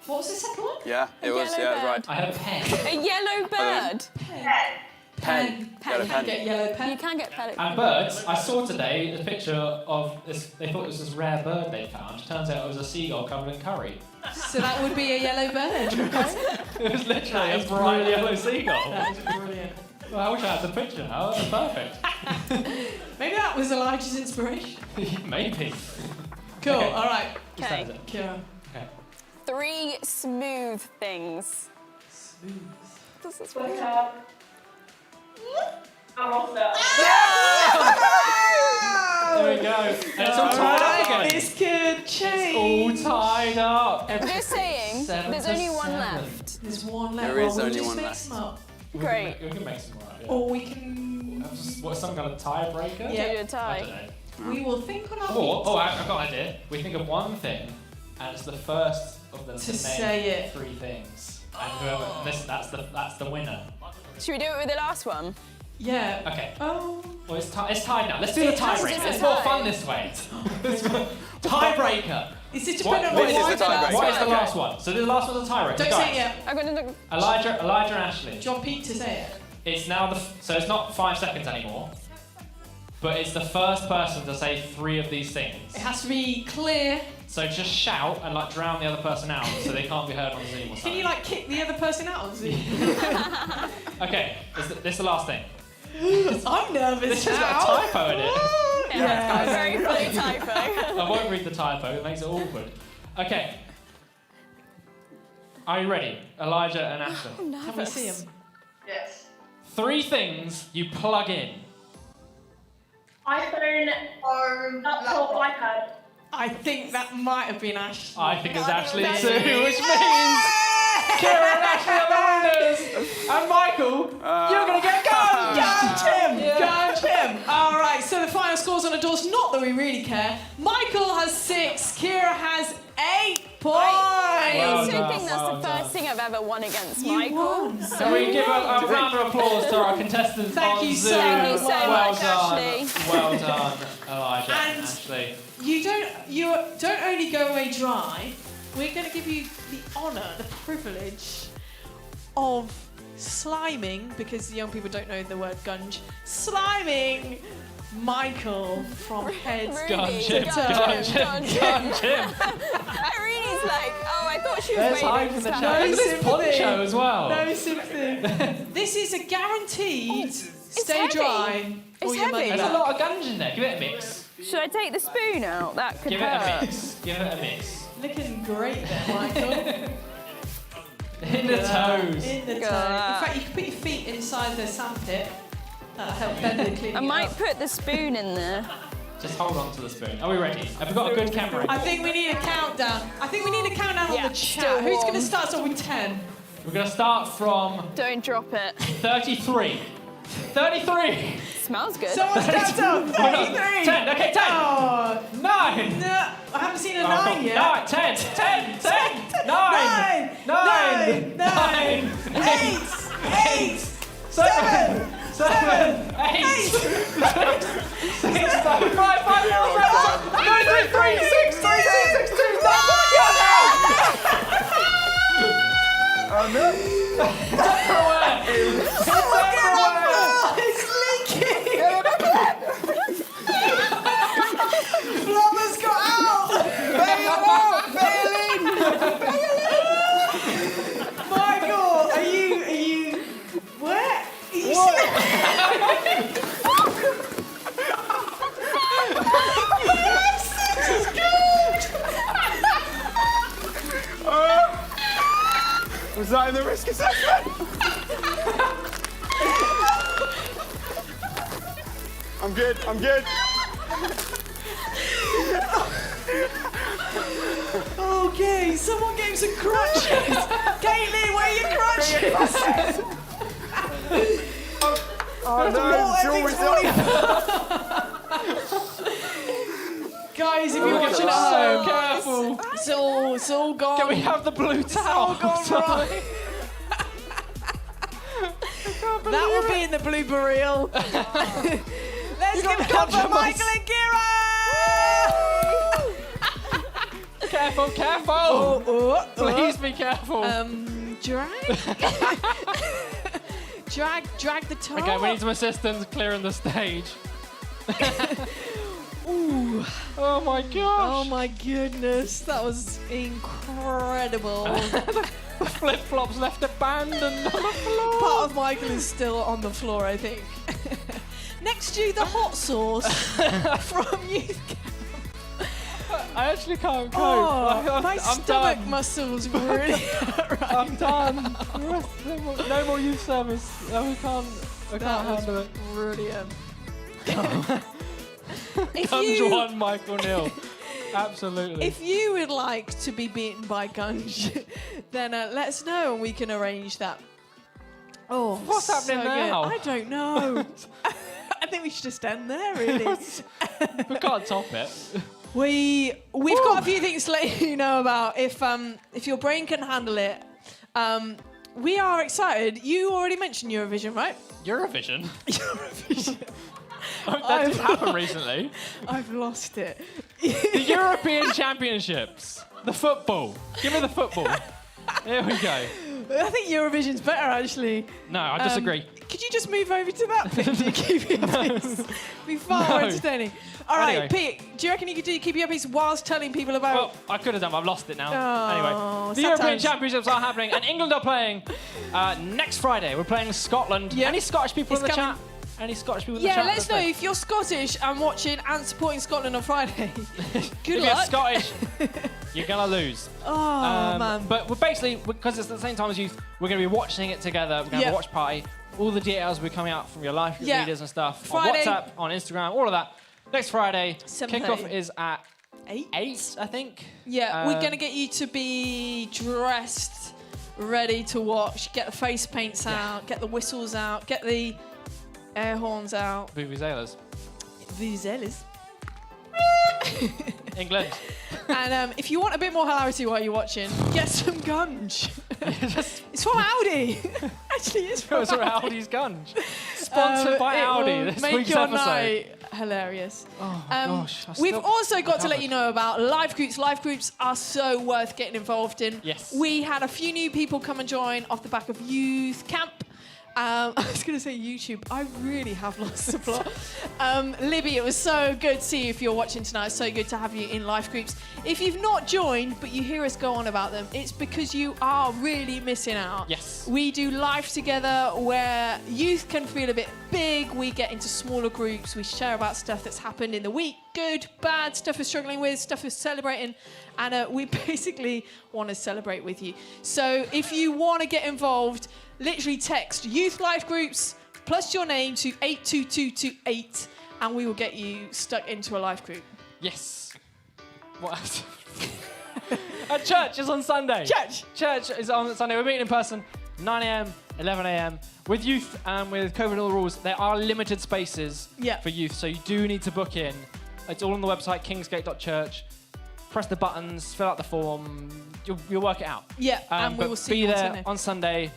Speaker 2: What was the second one?
Speaker 5: Yeah, it was.
Speaker 3: yellow
Speaker 5: Yeah, that's
Speaker 3: bird.
Speaker 5: right.
Speaker 1: I had a pen.
Speaker 3: A yellow bird.
Speaker 6: Pen.
Speaker 5: Pen. Yellow
Speaker 2: You can
Speaker 5: pen.
Speaker 2: get yellow pen.
Speaker 3: You can get pellet.
Speaker 1: And birds, I saw today a picture of this, they thought it was this rare bird they found. Turns out it was a seagull covered in curry.
Speaker 2: So that would be a yellow bird.
Speaker 1: It was literally a bright yellow seagull.
Speaker 2: That is brilliant.
Speaker 1: Well, I wish I had the picture now, that was perfect.
Speaker 2: Maybe that was Elijah's inspiration.
Speaker 1: Maybe.
Speaker 2: Cool,
Speaker 1: Okay.
Speaker 2: all right.
Speaker 3: Okay.
Speaker 2: Kira.
Speaker 1: Okay.
Speaker 3: 3 smooth things.
Speaker 2: Smooth.
Speaker 3: This is
Speaker 7: Twitter. I'm off that.
Speaker 1: There we go. And it's all tied up again.
Speaker 2: This could
Speaker 1: All
Speaker 2: change.
Speaker 1: tied up.
Speaker 3: I'm just saying,
Speaker 1: 7
Speaker 3: there's
Speaker 1: to
Speaker 3: only one
Speaker 1: 7.
Speaker 3: left.
Speaker 2: There's one left.
Speaker 5: There is
Speaker 2: Well, we'll
Speaker 5: only
Speaker 2: just
Speaker 5: one
Speaker 2: make
Speaker 5: left.
Speaker 2: some up.
Speaker 3: Great.
Speaker 1: We can make some more out of it.
Speaker 2: Or we can.
Speaker 1: What, some kind of tiebreaker?
Speaker 2: Yeah.
Speaker 3: Do a
Speaker 1: I
Speaker 3: tie.
Speaker 1: don't know.
Speaker 2: We will think on our
Speaker 1: I've got an idea. We think of one thing, and it's the first of them
Speaker 2: To
Speaker 1: name
Speaker 2: say it.
Speaker 1: 3 things. And whoever, that's the winner.
Speaker 3: Should we do it with the last one?
Speaker 2: Yeah.
Speaker 1: Okay.
Speaker 2: Oh.
Speaker 1: Well, it's tied now. Let's do the
Speaker 3: It has to
Speaker 1: tiebreaker.
Speaker 3: be
Speaker 1: It's more
Speaker 3: tied.
Speaker 1: fun this way. tiebreaker.
Speaker 2: Is it
Speaker 1: What-
Speaker 2: dependent on
Speaker 5: what is
Speaker 2: what
Speaker 5: the tiebreaker?
Speaker 1: What is the
Speaker 5: Okay.
Speaker 1: last one? So the last one's a tiebreaker.
Speaker 2: Don't
Speaker 1: Guys,
Speaker 2: say it yet.
Speaker 3: I'm gonna look.
Speaker 1: Elijah and Ashley.
Speaker 2: Do you want Pete to say it?
Speaker 1: It's now so it's not 5 seconds anymore, but it's the first person to say 3 of these things.
Speaker 2: It has to be clear.
Speaker 1: So just shout and like drown the other person out so they can't be heard on Zoom or
Speaker 2: Can
Speaker 1: something.
Speaker 2: you like kick the other person out on Zoom?
Speaker 1: Okay, this is the last thing.
Speaker 2: I'm nervous
Speaker 1: This has got a typo in it.
Speaker 3: Yeah, it's got a very funny typo.
Speaker 1: I won't read the typo, it makes it awkward. Okay. Are you ready? Elijah and Ashton.
Speaker 2: Can we see him?
Speaker 6: Yes.
Speaker 1: 3 things you plug in.
Speaker 7: iPhone,
Speaker 6: Phone,
Speaker 7: laptop, iPad.
Speaker 2: I think that might have been Ash.
Speaker 1: I think it's Ashley
Speaker 2: That's
Speaker 1: too,
Speaker 2: it.
Speaker 1: which means Kira and Ashley are the winners. And Michael, you're going to get gunged.
Speaker 2: Gunged him! Gunged him! All right, so the final scores on the doors, not that we really care. Michael has 6, Kira has 8 points.
Speaker 3: I
Speaker 1: Well
Speaker 3: also
Speaker 1: done,
Speaker 3: think that's
Speaker 1: well
Speaker 3: the
Speaker 1: done.
Speaker 3: first thing I've ever won against
Speaker 2: You
Speaker 3: Michael.
Speaker 2: won.
Speaker 1: Can we give a round of applause to our contestants
Speaker 2: Thank
Speaker 1: on
Speaker 2: you
Speaker 1: Zoom?
Speaker 2: so
Speaker 3: Thank you so
Speaker 1: well
Speaker 3: much,
Speaker 1: done.
Speaker 3: Ashley.
Speaker 1: Well done, Elijah and
Speaker 2: And-
Speaker 1: Ashley.
Speaker 2: You don't only go away dry. We're going to give you the honour, the privilege of sliming, because the young people don't know the word gunge, sliming Michael from head
Speaker 3: Rudy,
Speaker 1: Gunge him,
Speaker 2: to
Speaker 1: gunge him,
Speaker 3: gunge him.
Speaker 1: gunge him.
Speaker 3: Rudy's like, oh, I thought she was
Speaker 1: There's hype
Speaker 3: waiting.
Speaker 1: in the
Speaker 3: to
Speaker 1: chat. Look at this
Speaker 2: sympathy.
Speaker 1: poncho as well.
Speaker 2: No sympathy. This is a guaranteed stay
Speaker 3: heavy.
Speaker 2: dry.
Speaker 3: It's
Speaker 2: for your money
Speaker 3: heavy.
Speaker 1: There's a
Speaker 2: back.
Speaker 1: lot of gunge in there. Give it a mix.
Speaker 3: Should I take the spoon out? That could
Speaker 1: Give it a
Speaker 3: hurt.
Speaker 1: mix. Give it a mix.
Speaker 2: Looking great there, Michael.
Speaker 1: In the toes.
Speaker 2: In the toe. In
Speaker 3: God.
Speaker 2: fact, you can put your feet inside the sandpit. That'll help bend it, clean
Speaker 3: I
Speaker 2: it
Speaker 3: might
Speaker 2: up.
Speaker 3: put the spoon in there.
Speaker 1: Just hold on to the spoon. Are we ready? Have we got a good camera?
Speaker 2: I think we need a countdown. I think we need a countdown
Speaker 3: Yeah,
Speaker 2: on the
Speaker 3: still
Speaker 2: chat. Who's
Speaker 3: warm.
Speaker 2: going to start off with 10?
Speaker 1: We're going to start from
Speaker 3: Don't drop it.
Speaker 1: 33. 33.
Speaker 3: Smells good.
Speaker 2: Someone's counted up. 33.
Speaker 1: 10. Okay, 10.
Speaker 2: Oh,
Speaker 1: 9.
Speaker 2: no. I haven't seen a
Speaker 1: Oh,
Speaker 2: 9
Speaker 1: come on.
Speaker 2: yet.
Speaker 1: 9. 10. 10. 10. 9.
Speaker 2: 9.
Speaker 1: 9.
Speaker 2: 8. 8.
Speaker 1: 7. 7. 8. 6. 5. 5. 5. 3. 6. 3. 6. 2. 9.
Speaker 4: Oh no!
Speaker 1: Everywhere. It's everywhere.
Speaker 2: It's leaking. Flubber's got out. Michael, are you where? Are you Yes, this is good.
Speaker 5: Was that in the risk assessment? I'm good, I'm good.
Speaker 2: Okay, someone gave some crunches. Caitlin, where are your crunches?
Speaker 5: Oh no,
Speaker 2: Everything's falling Guys, if you're watching at home,
Speaker 1: Careful.
Speaker 2: it's all gone.
Speaker 1: Can we have the blue towel?
Speaker 2: Right. That will be in the blooper reel. Let's give it up for Michael and Kira!
Speaker 1: Careful, careful. Please be careful.
Speaker 2: Drag the toe.
Speaker 1: Okay, we need some assistance clearing the stage.
Speaker 2: Ooh.
Speaker 1: Oh my gosh.
Speaker 2: Oh my goodness, that was incredible.
Speaker 1: The flip-flops left abandoned on the floor.
Speaker 2: Part of Michael is still on the floor, I think. Next to the hot sauce from Youth Camp.
Speaker 1: I actually can't cope.
Speaker 2: Oh, my
Speaker 1: I'm
Speaker 2: stomach
Speaker 1: done.
Speaker 2: muscles really hurt right
Speaker 1: I'm done. No more youth service. No, we can't. I
Speaker 2: That
Speaker 1: can't
Speaker 2: was
Speaker 1: handle it.
Speaker 2: brilliant.
Speaker 1: Gunge 1, Michael nil. Absolutely.
Speaker 2: If you would like to be beaten by Gunge, then let us know and we can arrange that. Oh,
Speaker 1: What's happening
Speaker 2: so
Speaker 1: now?
Speaker 2: Good. I don't know. I think we should just end there, really.
Speaker 1: We can't top it.
Speaker 2: We've got a few things to let you know about. If your brain can handle it, we are excited. You already mentioned Eurovision, right?
Speaker 1: Eurovision?
Speaker 2: Eurovision.
Speaker 1: That didn't happen recently.
Speaker 2: I've lost it.
Speaker 1: The European Championships. The football. Give me the football. There we go.
Speaker 2: I think Eurovision's better, actually.
Speaker 1: No, I disagree.
Speaker 2: Could you just move over to that picture to keep your peace? Be far more entertaining. All right,
Speaker 1: Anyway.
Speaker 2: Pete, do you reckon you could keep your peace whilst telling people about...
Speaker 1: Well, I could have done, but I've lost it now.
Speaker 2: Oh,
Speaker 1: Anyway, the
Speaker 2: sad
Speaker 1: European
Speaker 2: times.
Speaker 1: Championships are happening, and England are playing next Friday. We're playing Scotland.
Speaker 2: Yeah.
Speaker 1: Any Scottish people
Speaker 2: It's
Speaker 1: in the
Speaker 2: coming.
Speaker 1: chat? Any Scottish people in the
Speaker 2: Yeah,
Speaker 1: chat?
Speaker 2: let us know if you're Scottish and watching and supporting Scotland on Friday. Good
Speaker 1: If you're
Speaker 2: luck.
Speaker 1: Scottish, you're going to lose.
Speaker 2: Oh, man.
Speaker 1: But we're basically, because it's at the same time as youth, we're going to be watching it together. We're going to have
Speaker 2: Yeah.
Speaker 1: a watch party. All the details will be coming out from your life group
Speaker 2: Yeah.
Speaker 1: leaders and stuff
Speaker 2: Friday.
Speaker 1: on WhatsApp, on Instagram, all of that. Next Friday,
Speaker 2: 7:30.
Speaker 1: kickoff is at
Speaker 2: 8?
Speaker 1: 8, I think.
Speaker 2: Yeah, we're going to get you to be dressed, ready to watch, get the face paints out, get the whistles out, get the air horns out.
Speaker 1: Vuvuzelas.
Speaker 2: Vuvuzelas.
Speaker 1: England.
Speaker 2: And if you want a bit more hilarity while you're watching, get some gunge. It's from Audi. Actually, it's from
Speaker 1: Goes around
Speaker 2: Audi.
Speaker 1: Audi's Gunge. Sponsored by
Speaker 2: It
Speaker 1: Audi.
Speaker 2: will
Speaker 1: This
Speaker 2: make
Speaker 1: week's
Speaker 2: your
Speaker 1: episode.
Speaker 2: night hilarious.
Speaker 1: Oh my gosh.
Speaker 2: We've also got to let you know about live groups. Live groups are so worth getting involved in.
Speaker 1: Yes.
Speaker 2: We had a few new people come and join off the back of youth camp. I was going to say YouTube. I really have lost the plot. Libby, it was so good to see you if you're watching tonight. It's so good to have you in life groups. If you've not joined, but you hear us go on about them, it's because you are really missing out.
Speaker 1: Yes.
Speaker 2: We do life together where youth can feel a bit big. We get into smaller groups. We share about stuff that's happened in the week. Good, bad, stuff we're struggling with, stuff we're celebrating. And we basically want to celebrate with you. So if you want to get involved, literally text youth life groups plus your name to 82228 and we will get you stuck into a life group.
Speaker 1: Yes. What else? Church is on Sunday. Church is on Sunday. We're meeting in person, 9 a.m, 11 a.m. With youth and with COVID and all the rules, there are limited spaces for youth, so you do need to book in. It's all on the website, kingsgate.church. Press the buttons, fill out the form. You'll work it out.
Speaker 2: Yeah, and we
Speaker 1: but
Speaker 2: will see
Speaker 1: be
Speaker 2: you
Speaker 1: there on Sunday.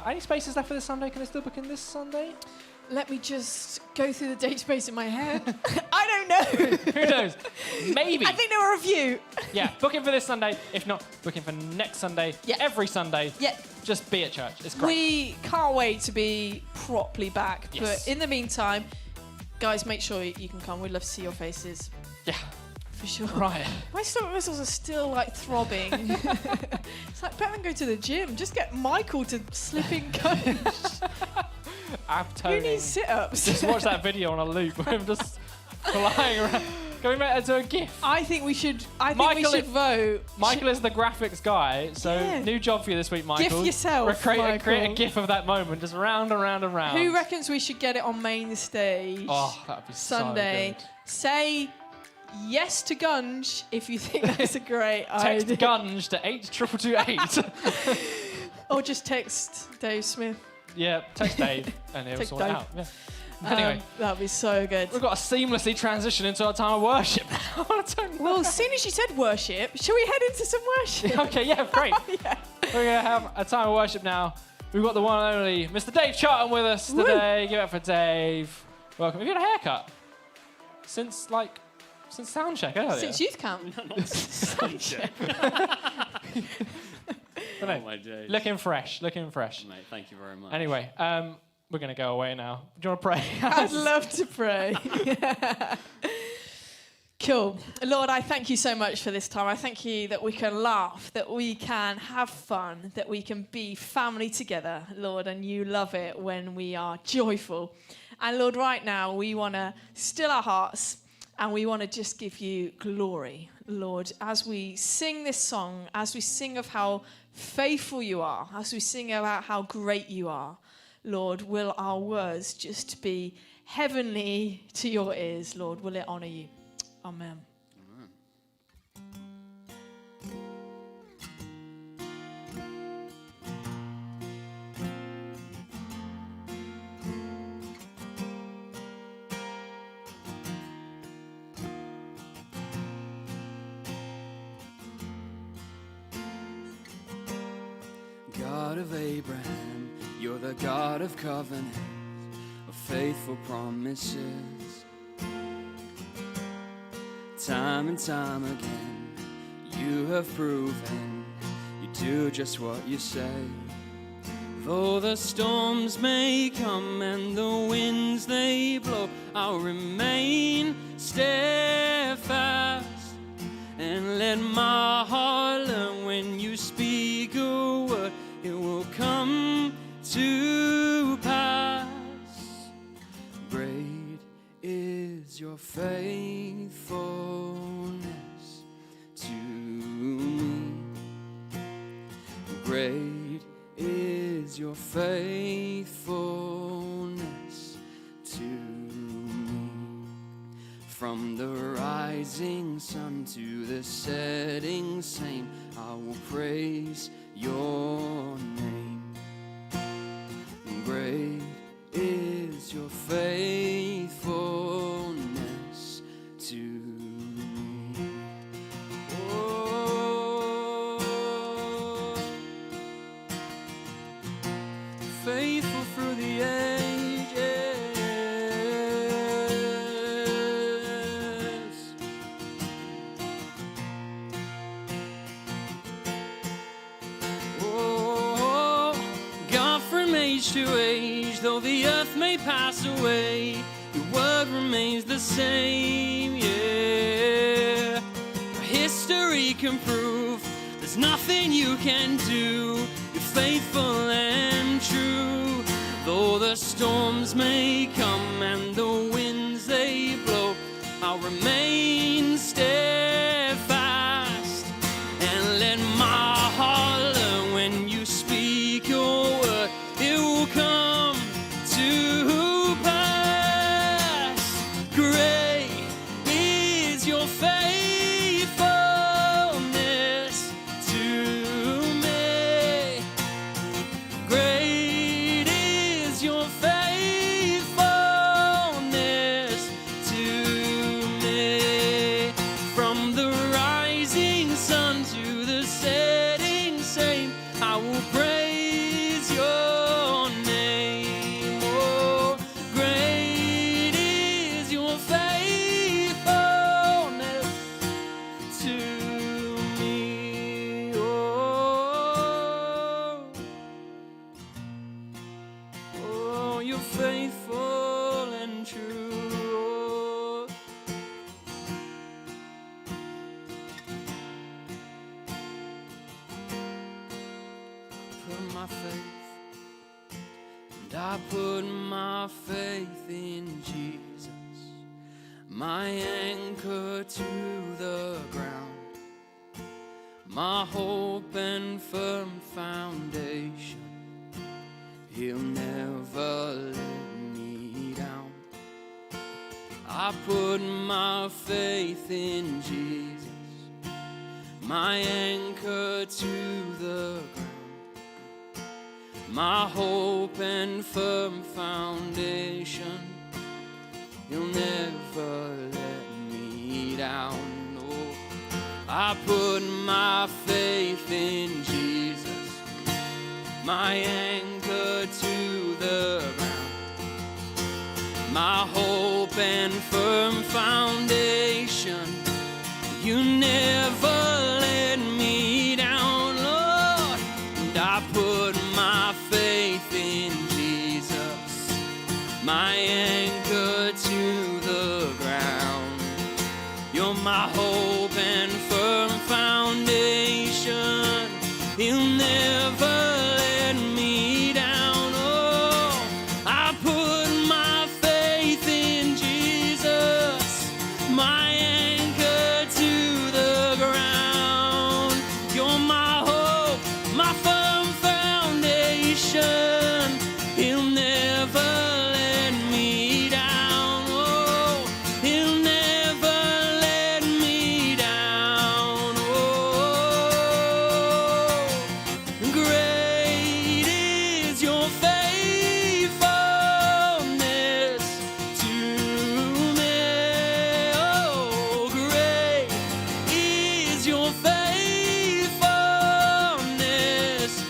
Speaker 1: Any spaces left for this Sunday? Can I still book in this Sunday?
Speaker 2: Let me just go through the database in my head. I don't know.
Speaker 1: Who knows? Maybe.
Speaker 2: I think there were a few.
Speaker 1: Yeah, book in for this Sunday. If not, book in for next Sunday.
Speaker 2: Yeah.
Speaker 1: Every Sunday.
Speaker 2: Yeah.
Speaker 1: Just be at church. It's great.
Speaker 2: We can't wait to be properly back.
Speaker 1: Yes.
Speaker 2: But in the meantime, guys, make sure you can come. We'd love to see your faces.
Speaker 1: Yeah.
Speaker 2: For sure.
Speaker 1: Right.
Speaker 2: My stomach muscles are still like throbbing. It's like better than go to the gym. Just get Michael to slip in coach.
Speaker 1: Ab
Speaker 2: Who
Speaker 1: toning.
Speaker 2: needs sit-ups?
Speaker 1: Just watch that video on a loop with him just flying around. Can we make that to a GIF?
Speaker 2: I think we should.
Speaker 1: Michael
Speaker 2: we should vote.
Speaker 1: Michael is the graphics guy, so
Speaker 2: Yeah.
Speaker 1: new job for you this week, Michael.
Speaker 2: GIF yourself,
Speaker 1: Create
Speaker 2: Michael.
Speaker 1: a GIF of that moment, just round and round and round.
Speaker 2: Who reckons we should get it on main stage?
Speaker 1: Oh, that'd be
Speaker 2: Sunday.
Speaker 1: so good.
Speaker 2: Say yes to Gunge if you think that's a great
Speaker 1: Text
Speaker 2: idea.
Speaker 1: Gunge to 82228.
Speaker 2: Or just text Dave Smith.
Speaker 1: Yeah, text Dave and he'll
Speaker 2: Text
Speaker 1: sort it
Speaker 2: Dave.
Speaker 1: out. Yeah. Anyway,
Speaker 2: That'd be so good.
Speaker 1: we've got to seamlessly transition into our time of worship now. I don't know.
Speaker 2: Well, as soon as you said worship, shall we head into some worship?
Speaker 1: Okay, yeah, great.
Speaker 2: Yeah.
Speaker 1: We're going to have a time of worship now. We've got the one and only Mr. Dave Charlton with us today. Give it up for Dave. Welcome. Have you had a haircut? Since soundcheck earlier?
Speaker 2: Since youth camp.
Speaker 1: But no,
Speaker 8: Oh my days.
Speaker 1: looking fresh.
Speaker 8: Mate, thank you very much.
Speaker 1: Anyway, we're going to go away now. Do you want to pray?
Speaker 2: I'd love to pray. Cool. Lord, I thank you so much for this time. I thank you that we can laugh, that we can have fun, that we can be family together, Lord, and you love it when we are joyful. And Lord, right now, we want to still our hearts and we want to just give you glory, Lord, as we sing this song, as we sing of how faithful you are, as we sing about how great you are. Lord, will our words just be heavenly to your ears, Lord? Will it honour you? Amen.
Speaker 8: God of Abraham, you're the God of covenants, of faithful promises. Time and time again, you have proven you do just what you say. Though the storms may come and the winds they blow, I'll remain steadfast and let my heart learn when you speak a word, it will come to pass. Great is your faithfulness to me. Great is your faithfulness From the rising sun to the setting same, I will praise your name. Great is your faithfulness to me. Oh, faithful through the ages. Oh, God, from age to age, though the earth may pass away, your word remains the same, yeah. History can prove there's nothing you can do. You're faithful and true. Though the storms may come and the winds they blow, I'll remain steadfast and let my heart learn when you speak your word, it will come to pass. Great is your faithfulness to me. Great is your faithfulness to me. From the rising sun to the setting same, I will praise your name. Oh, great is your faithfulness to me. Oh, you're faithful and true. Put my faith, and I put my faith in Jesus, my anchor to the ground, my hope and firm foundation. He'll never let me down. I put my faith in Jesus, my anchor to the ground, my hope and firm foundation. He'll never let me down. No, I put my faith in Jesus, my anchor to the ground, my hope and firm foundation. You never let me down, Lord. And I put my faith in Jesus, my anchor to the ground. You're my hope and firm foundation. He'll never let me down. Oh, I put my faith in Jesus, my anchor to the ground. You're my hope, my firm foundation. He'll never let me down. Oh, he'll never let me down. Oh, great is your faithfulness to me. Oh, great is your faithfulness.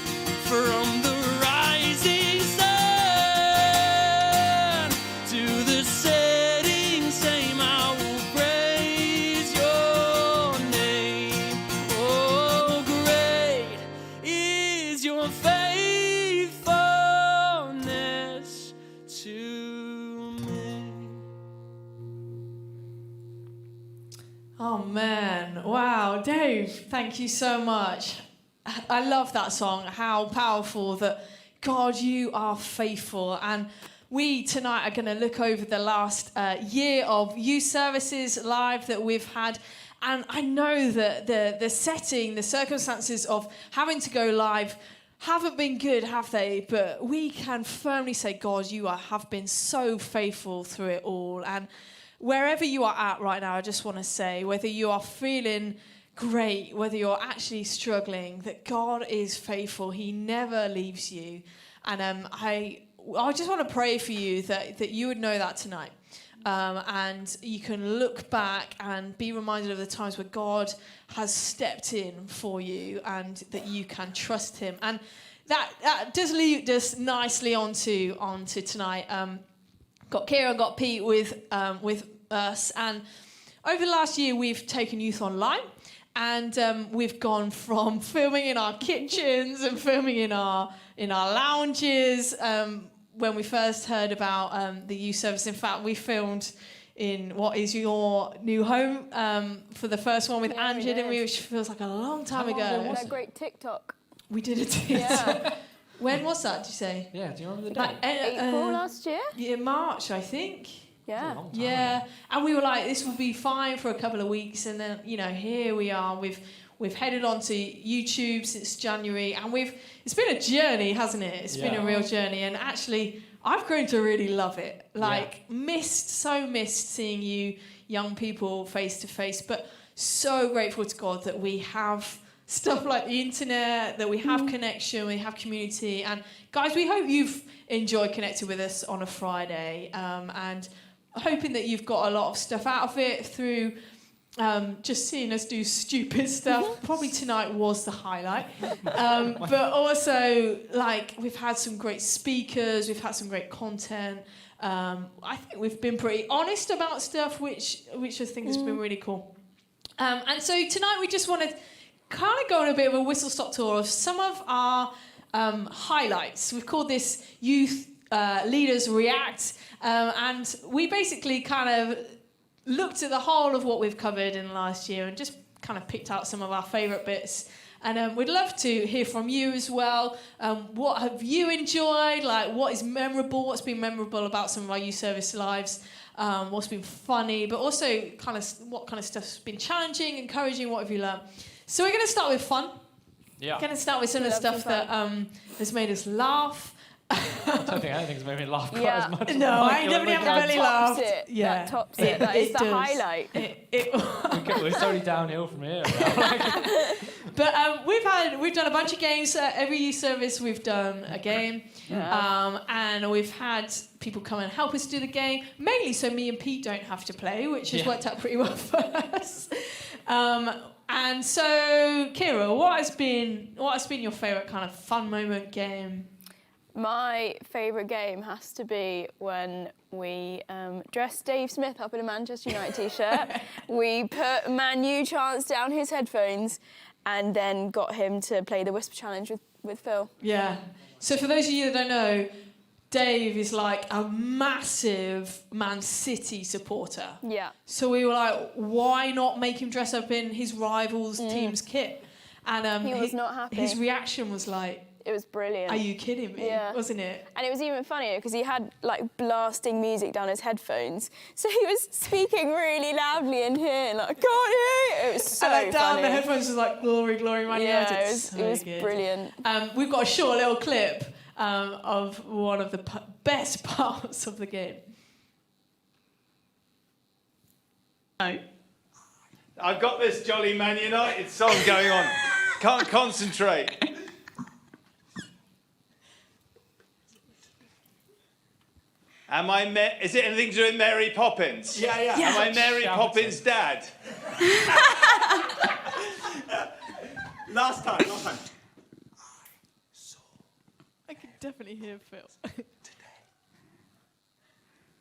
Speaker 8: From the rising sun to the setting same, I will praise your name. Oh, great is your faithfulness to me.
Speaker 2: Oh man, wow, Dave, thank you so much. I love that song, how powerful that God, you are faithful. And we tonight are going to look over the last year of youth services live that we've had. And I know that the setting, the circumstances of having to go live haven't been good, have they? But we can firmly say, God, you have been so faithful through it all. And wherever you are at right now, I just want to say, whether you are feeling great, whether you're actually struggling, that God is faithful. He never leaves you. And I just want to pray for you that you would know that tonight. And you can look back and be reminded of the times where God has stepped in for you and that you can trust him. And that does lead us nicely onto tonight. Got Kira, got Pete with us. And over the last year, we've taken youth online. And we've gone from filming in our kitchens and filming in our lounges. When we first heard about the youth service, in fact, we filmed in what is your new home for the first one with Angie, didn't we? Which feels like a long time ago.
Speaker 3: That great TikTok.
Speaker 2: We did a TikTok. Yeah. When was that, did you say?
Speaker 1: Yeah, do you remember the date?
Speaker 3: April last year?
Speaker 2: Yeah, March, I think.
Speaker 3: Yeah.
Speaker 2: Yeah. And we were like, this will be fine for a couple of weeks. And then, here we are. We've headed on to YouTube since January. And it's been a journey, hasn't it? It's been a real journey. And actually, I've grown to really love it. Missed seeing you young people face to face. But so grateful to God that we have stuff like the internet, that we have connection, we have community. And guys, we hope you've enjoyed connecting with us on a Friday. And hoping that you've got a lot of stuff out of it through just seeing us do stupid stuff. Probably tonight was the highlight. But also, we've had some great speakers, we've had some great content. I think we've been pretty honest about stuff, which I think has been really cool. And so tonight we just want to kind of go on a bit of a whistle-stop tour of some of our highlights. We've called this Youth Leaders React. And we basically kind of looked at the whole of what we've covered in the last year and just kind of picked out some of our favourite bits. And we'd love to hear from you as well. What have you enjoyed? What is memorable? What's been memorable about some of our youth service lives? What's been funny? But also what kind of stuff's been challenging, encouraging? What have you learned? So we're going to start with fun. Yeah. We're going to start with some of the stuff that has made us laugh.
Speaker 1: I don't think anything's made me laugh quite as much.
Speaker 2: No, I definitely haven't really lauged.
Speaker 3: That tops it. That is the highlight.
Speaker 1: It's only downhill from here.
Speaker 2: But we've done a bunch of games. Every youth service we've done a game. And we've had people come and help us do the game, mainly so me and Pete don't have to play, which has worked out pretty well for us. And so, Kira, what has been your favourite kind of fun moment game?
Speaker 3: My favourite game has to be when we dressed Dave Smith up in a Manchester United t-shirt. We put Man U chants down his headphones and then got him to play the Whisper Challenge with Phil.
Speaker 2: Yeah. So for those of you that don't know, Dave is like a massive Man City supporter. Yeah. So we were like, why not make him dress up in his rival's team's kit? And
Speaker 3: he was not happy.
Speaker 2: His reaction was like,
Speaker 3: it was brilliant.
Speaker 2: Are you kidding me? Yeah. Wasn't it?
Speaker 3: And it was even funnier because he had blasting music down his headphones. So he was speaking really loudly in here, I can't hear. It was so funny.
Speaker 2: Down the headphones was like, glory, glory, Man United.
Speaker 3: Yeah, it was brilliant.
Speaker 2: We've got a short little clip of one of the best parts of the game.
Speaker 9: I've got this jolly Man United song going on. Can't concentrate. Is it anything to do with Mary Poppins?
Speaker 2: Yeah.
Speaker 9: Am I Mary Poppins' dad? Last time.
Speaker 2: I can definitely hear Phil.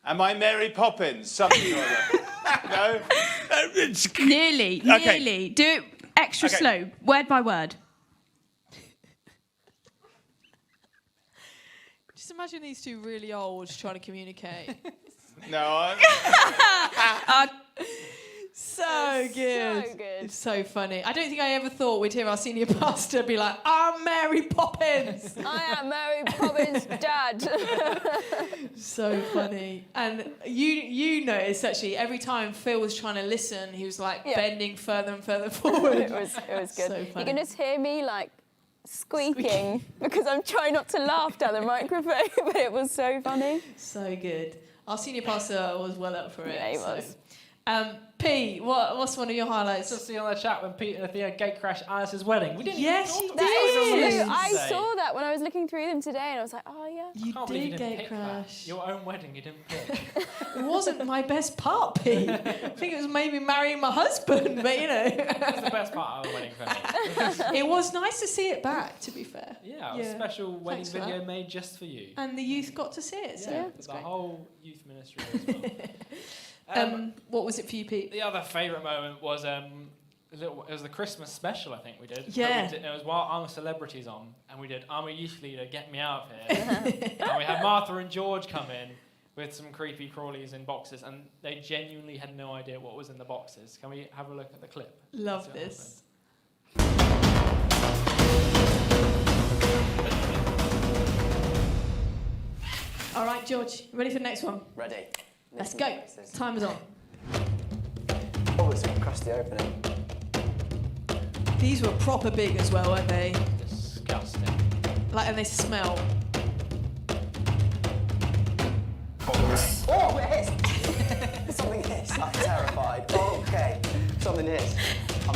Speaker 9: Am I Mary Poppins? Something or other. No?
Speaker 10: Nearly. Do it extra slow, word by word.
Speaker 2: Just imagine these two really old trying to communicate.
Speaker 9: No.
Speaker 2: So good.
Speaker 3: So good.
Speaker 2: It's so funny. I don't think I ever thought we'd hear our senior pastor be like, I'm Mary Poppins.
Speaker 3: I am Mary Poppins' dad.
Speaker 2: So funny. And you noticed actually every time Phil was trying to listen, he was bending further and further forward.
Speaker 3: It was good.
Speaker 2: So funny.
Speaker 3: You can just hear me squeaking because I'm trying not to laugh down the microphone, but it was so funny.
Speaker 2: So good. Our senior pastor was well up for it.
Speaker 3: Yeah, he was.
Speaker 2: P, what's one of your highlights?
Speaker 1: Just see on the chat when Pete and Thea gate crashed Alice's wedding. We didn't.
Speaker 2: Yes, you
Speaker 3: That is
Speaker 2: did.
Speaker 3: true. I saw that when I was looking through them today, and I was like, oh yeah.
Speaker 2: You
Speaker 1: Can't believe you
Speaker 2: did
Speaker 1: didn't
Speaker 2: gate
Speaker 1: pick
Speaker 2: crash.
Speaker 1: that. Your own wedding, you didn't pick.
Speaker 2: It wasn't my best part, P. I think it was maybe marrying my husband, but you know.
Speaker 1: That's the best part of a wedding for me.
Speaker 2: It was nice to see it back, to be fair.
Speaker 1: Yeah, a special wedding
Speaker 2: Thanks for
Speaker 1: video
Speaker 2: that.
Speaker 1: made just for you.
Speaker 2: And the youth got to see it, so
Speaker 1: Yeah,
Speaker 2: it's
Speaker 1: the
Speaker 2: great.
Speaker 1: whole youth ministry as well.
Speaker 2: What was it for you, Pete?
Speaker 1: The other favourite moment was it was the Christmas special, I think we did.
Speaker 2: Yeah.
Speaker 1: It was while I'm a Celebrities on, and we did I'm a Youth Leader, Get Me Out of Here. And we had Martha and George come in with some creepy crawlies in boxes, and they genuinely had no idea what was in the boxes. Can we have a look at the clip?
Speaker 2: Love
Speaker 1: See what
Speaker 2: this. All right, George, ready for the next one?
Speaker 11: Ready.
Speaker 2: Let's go. Time is on.
Speaker 11: Oh, it's a crusty opening.
Speaker 2: These were proper big as well, weren't they?
Speaker 1: Disgusting.
Speaker 2: Like, and they smell.
Speaker 11: Oh, it hits! Something hits. I'm terrified. Oh, okay. Something hits. Oh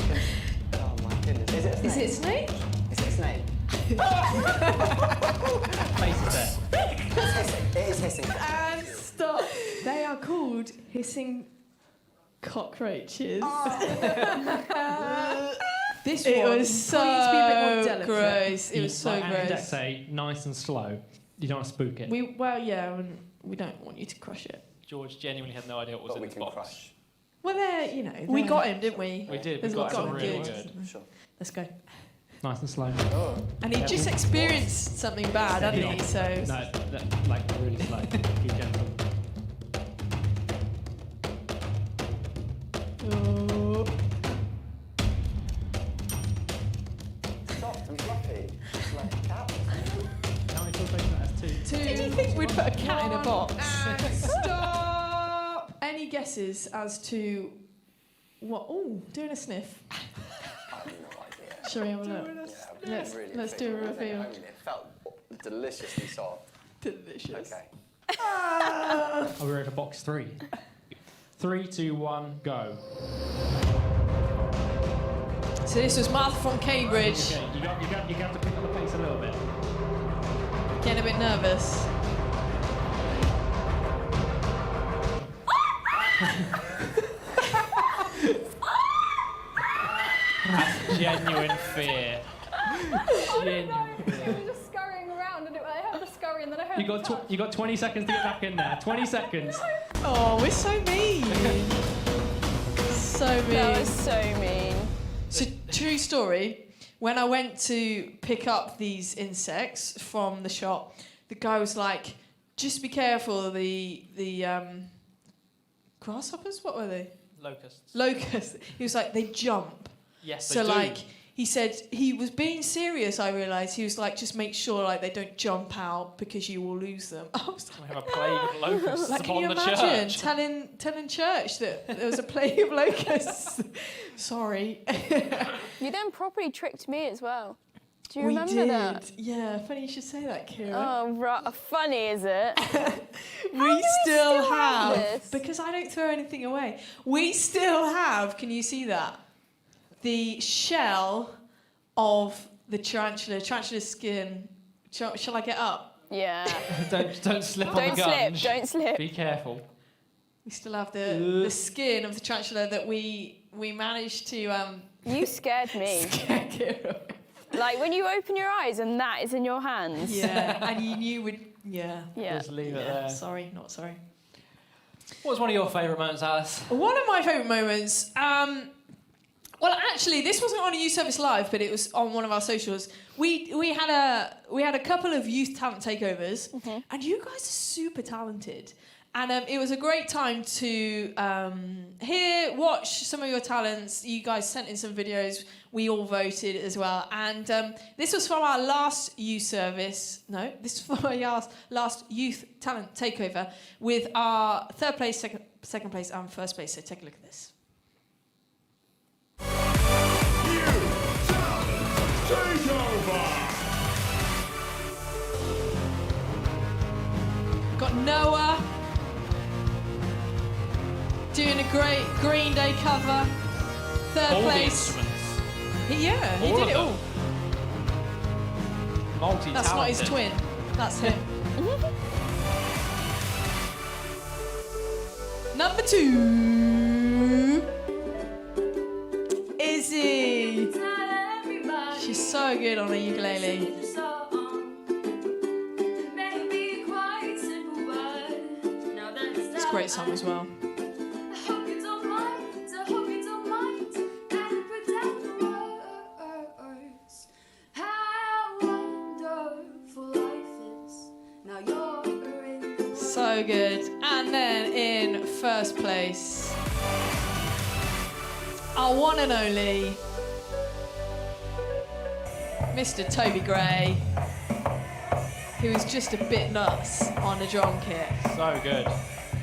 Speaker 11: my goodness. Is it a snake?
Speaker 2: Is it a snake?
Speaker 11: Is it a snake?
Speaker 1: Face is there.
Speaker 11: It's hissing. It is hissing.
Speaker 2: And stop. They are called hissing cockroaches. This
Speaker 10: It
Speaker 2: one
Speaker 10: was
Speaker 2: needs
Speaker 10: so
Speaker 2: to be a bit more delicate.
Speaker 10: gross.
Speaker 2: It was so gross.
Speaker 1: Say nice and slow. You don't want to spook it.
Speaker 2: We don't want you to crush it.
Speaker 1: George genuinely had no idea what was
Speaker 11: But
Speaker 1: in
Speaker 11: we
Speaker 1: this
Speaker 11: can
Speaker 1: box.
Speaker 11: crush.
Speaker 2: Well, they're, you know.
Speaker 10: We
Speaker 2: they're-
Speaker 10: got him, didn't we?
Speaker 1: We did.
Speaker 2: There's
Speaker 1: We got
Speaker 2: lots
Speaker 1: some
Speaker 2: of
Speaker 1: really
Speaker 2: good.
Speaker 1: good.
Speaker 11: Sure.
Speaker 2: Let's go.
Speaker 1: Nice and slow.
Speaker 11: Oh.
Speaker 2: And he just experienced something bad, hadn't he? So.
Speaker 1: Like really slow. Be gentle.
Speaker 2: Oh.
Speaker 11: Soft and fluffy. Just like a cat.
Speaker 1: How many filters that has two?
Speaker 2: Did you think we'd put a cat in a box? Stop! Any guesses as to what? Oh, doing a sniff.
Speaker 11: I have no idea.
Speaker 2: Shall we have a look?
Speaker 11: Yeah,
Speaker 2: Let's-
Speaker 11: really
Speaker 2: let's
Speaker 11: thick.
Speaker 2: do a
Speaker 11: I think
Speaker 2: reveal.
Speaker 11: only It felt deliciously soft.
Speaker 2: Delicious.
Speaker 11: Okay.
Speaker 1: Are we ready for box 3? 3, 2, 1, go.
Speaker 2: So this was Martha from Cambridge.
Speaker 1: Okay, you got to pick up the pace a little bit.
Speaker 2: Getting a bit nervous.
Speaker 1: That's genuine fear. Genuine fear.
Speaker 3: Just scurrying around, and I heard the scurry, and then I heard.
Speaker 1: You got 20 seconds to get back in there. 20 seconds.
Speaker 2: Oh, we're so mean. So mean.
Speaker 3: That was so mean.
Speaker 2: So, true story. When I went to pick up these insects from the shop, the guy was like, "Just be careful. The grasshoppers. What were they?
Speaker 1: Locusts.
Speaker 2: Locusts." He was like, "They jump."
Speaker 1: Yes,
Speaker 2: So
Speaker 1: they do.
Speaker 2: like he said he was being serious. I realised he was like, "Just make sure like they don't jump out because you will lose them." I was
Speaker 1: We have a plague of locusts
Speaker 2: like, can
Speaker 1: upon
Speaker 2: you
Speaker 1: the
Speaker 2: imagine
Speaker 1: church.
Speaker 2: telling church that there was a plague of locusts? Sorry.
Speaker 3: You then properly tricked me as well. Do you
Speaker 2: We
Speaker 3: remember
Speaker 2: did.
Speaker 3: that?
Speaker 2: Yeah, funny you should say that, Kira.
Speaker 3: Oh, right. Funny, is it?
Speaker 2: we still have
Speaker 3: this?
Speaker 2: because I don't throw anything away. We still have. Can you see that? The shell of the tarantula skin. Shall I get up?
Speaker 3: Yeah.
Speaker 1: don't slip on
Speaker 3: Don't
Speaker 1: the gun.
Speaker 3: slip. Don't slip.
Speaker 1: Be careful.
Speaker 2: We still have the skin of the tarantula that we managed to
Speaker 3: You scared me.
Speaker 2: scare Kira.
Speaker 3: Like when you open your eyes and that is in your hands.
Speaker 2: Yeah, and you knew we'd. Yeah.
Speaker 3: Yeah.
Speaker 1: Just leave it
Speaker 2: Yeah.
Speaker 1: there.
Speaker 2: Sorry, not sorry.
Speaker 1: What was one of your favourite moments, Alice?
Speaker 2: One of my favourite moments. Well, actually, this wasn't on a Youth Service Live, but it was on one of our socials. We had a couple of youth talent takeovers, and you guys are super talented. And it was a great time to watch some of your talents. You guys sent in some videos. We all voted as well. And this was from our last youth service. No, this was from our last youth talent takeover with our third place, second place, and first place. So take a look at this. Got Noah, doing a great Green Day cover. Third
Speaker 1: All the
Speaker 2: place.
Speaker 1: instruments.
Speaker 2: He
Speaker 1: All
Speaker 2: did
Speaker 1: of
Speaker 2: it
Speaker 1: them.
Speaker 2: all.
Speaker 1: Multi-talented.
Speaker 2: That's not his twin. That's him. Number 2. Izzy. She's so good on a ukulele. It's a great song as well. So good. And then in first place, our one and only Mr. Toby Gray, who is just a bit nuts on the drum kit.
Speaker 1: So good.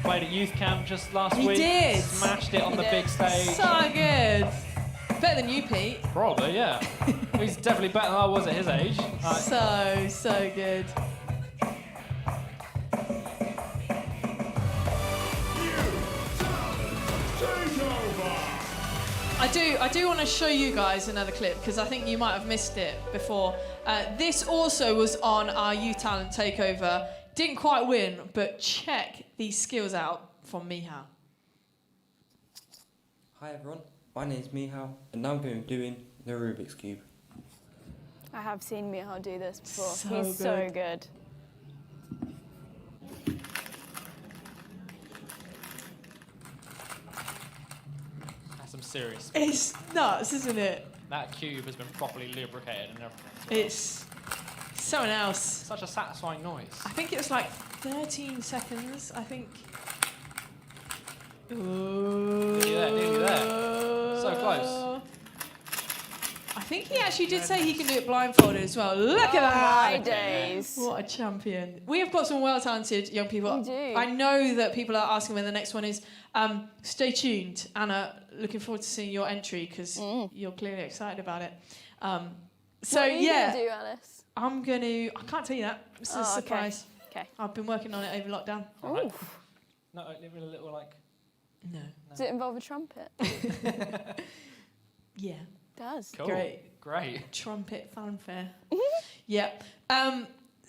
Speaker 1: Played at youth camp just last
Speaker 2: He
Speaker 1: week.
Speaker 2: did.
Speaker 1: Smashed it on
Speaker 2: He
Speaker 1: the
Speaker 2: did.
Speaker 1: big stage.
Speaker 2: So good. Better than you, Pete.
Speaker 1: Probably, yeah. He's definitely better than I was at his age.
Speaker 2: So good. I do want to show you guys another clip because I think you might have missed it before. This also was on our Youth Talent Takeover. Didn't quite win, but check these skills out from Mihal.
Speaker 12: Hi everyone, my name's Mihal and now I'm going to be doing the Rubik's Cube.
Speaker 3: I have seen Mihal do this before.
Speaker 2: So
Speaker 3: He's so good.
Speaker 1: That's some serious speed.
Speaker 2: It's nuts, isn't it?
Speaker 1: That cube has been properly lubricated and everything.
Speaker 2: It's someone else.
Speaker 1: Such a satisfying noise.
Speaker 2: I think it was like 13 seconds, I think. Ooh.
Speaker 1: Nearly there. So close.
Speaker 2: I think he actually did say he can do it blindfolded as well. Look at that!
Speaker 3: My days.
Speaker 2: What a champion. We have got some well-talented young people.
Speaker 3: We do.
Speaker 2: I know that people are asking when the next one is. Stay tuned. Anna, looking forward to seeing your entry because you're clearly excited about it. So
Speaker 3: what are you
Speaker 2: yeah.
Speaker 3: gonna do, Alice?
Speaker 2: I can't tell you that. It's a surprise.
Speaker 3: Okay.
Speaker 2: I've been working on it over lockdown.
Speaker 3: Ooh.
Speaker 1: No, a little like...
Speaker 2: No.
Speaker 3: Does it involve a trumpet?
Speaker 2: Yeah.
Speaker 3: It does.
Speaker 1: Cool. Great.
Speaker 2: Trumpet fanfare. Yeah.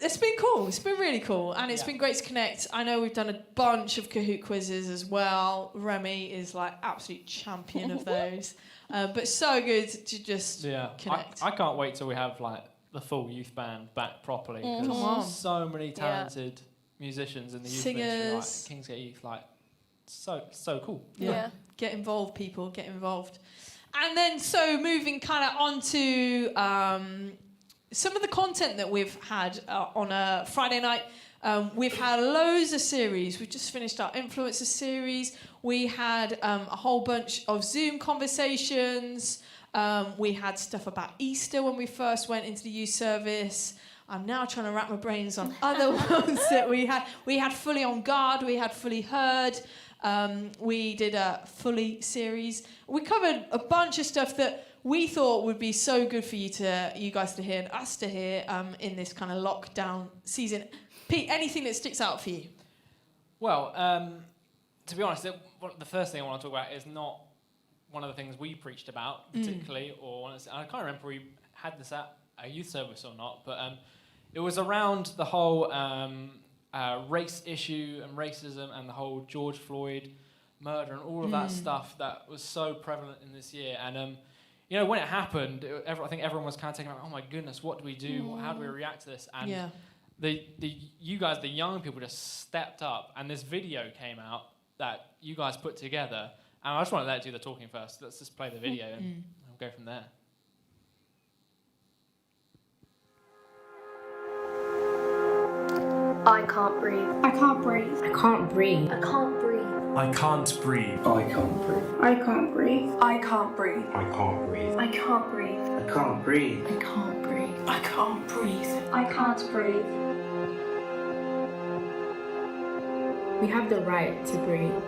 Speaker 2: It's been cool. It's been really cool. And it's been great to connect. I know we've done a bunch of Kahoot quizzes as well. Remy is like absolute champion of those. But so good to just connect.
Speaker 1: I can't wait till we have like the full youth band back properly. Because
Speaker 2: Come on.
Speaker 1: so many talented musicians in the youth ministry, like
Speaker 2: Singers.
Speaker 1: Kingsgate Youth, like so cool.
Speaker 2: Yeah. Get involved, people. Get involved. And then, so moving kind of on to some of the content that we've had on a Friday night. We've had loads of series. We've just finished our influencer series. We had a whole bunch of Zoom conversations. We had stuff about Easter when we first went into the youth service. I'm now trying to wrap my brains on other ones that we had. We had Fully On Guard. We had Fully Heard. We did a Fully series. We covered a bunch of stuff that we thought would be so good for you guys to hear and us to hear in this kind of lockdown season. Pete, anything that sticks out for you?
Speaker 1: Well, to be honest, the first thing I want to talk about is not one of the things we preached about particularly, I can't remember if we had this at a youth service or not, but it was around the whole race issue and racism and the whole George Floyd murder and all of that stuff that was so prevalent in this year. And you know, when it happened, I think everyone was kind of taking like, oh my goodness, what do we do? How do we react to this? And you guys, the young people, just stepped up, and this video came out that you guys put together. And I just want to let you do the talking first. Let's just play the video and we'll go from there.
Speaker 7: I can't breathe. I can't breathe.
Speaker 10: I can't breathe.
Speaker 7: I can't breathe.
Speaker 13: I can't breathe.
Speaker 11: I can't breathe.
Speaker 7: I can't breathe.
Speaker 6: I can't breathe.
Speaker 11: I can't breathe.
Speaker 7: I can't breathe.
Speaker 11: I can't breathe.
Speaker 7: I can't breathe.
Speaker 6: I can't breathe.
Speaker 7: I can't breathe.
Speaker 10: We have the right to breathe.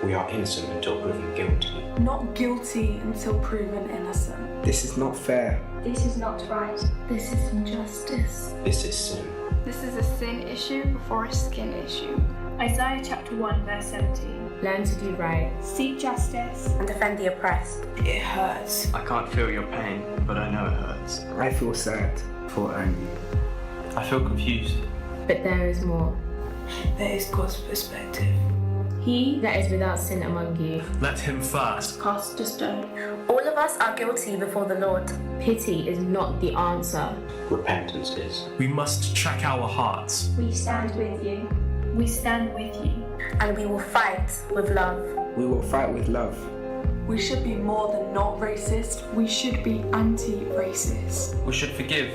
Speaker 11: We are innocent until proven guilty.
Speaker 6: Not guilty until proven innocent.
Speaker 11: This is not fair.
Speaker 7: This is not right. This is injustice.
Speaker 11: This is sin.
Speaker 14: This is a sin issue before a skin issue.
Speaker 7: Isaiah chapter 1 verse 17.
Speaker 13: Learn to do right.
Speaker 7: Seek justice.
Speaker 13: And defend the oppressed.
Speaker 11: It hurts.
Speaker 14: I can't feel your pain, but I know it hurts.
Speaker 11: I feel sad for only.
Speaker 14: I feel confused.
Speaker 13: But there is more.
Speaker 6: There is God's perspective.
Speaker 13: He that is without sin among you,
Speaker 14: Let him first.
Speaker 7: Cast a stone.
Speaker 13: all of us are guilty before the Lord. Pity is not the answer.
Speaker 14: Repentance is.
Speaker 15: We must check our hearts.
Speaker 7: We stand with you. We stand with you.
Speaker 13: And we will fight with love.
Speaker 11: We will fight with love.
Speaker 6: We should be more than not racist. We should be anti-racist.
Speaker 14: We should forgive.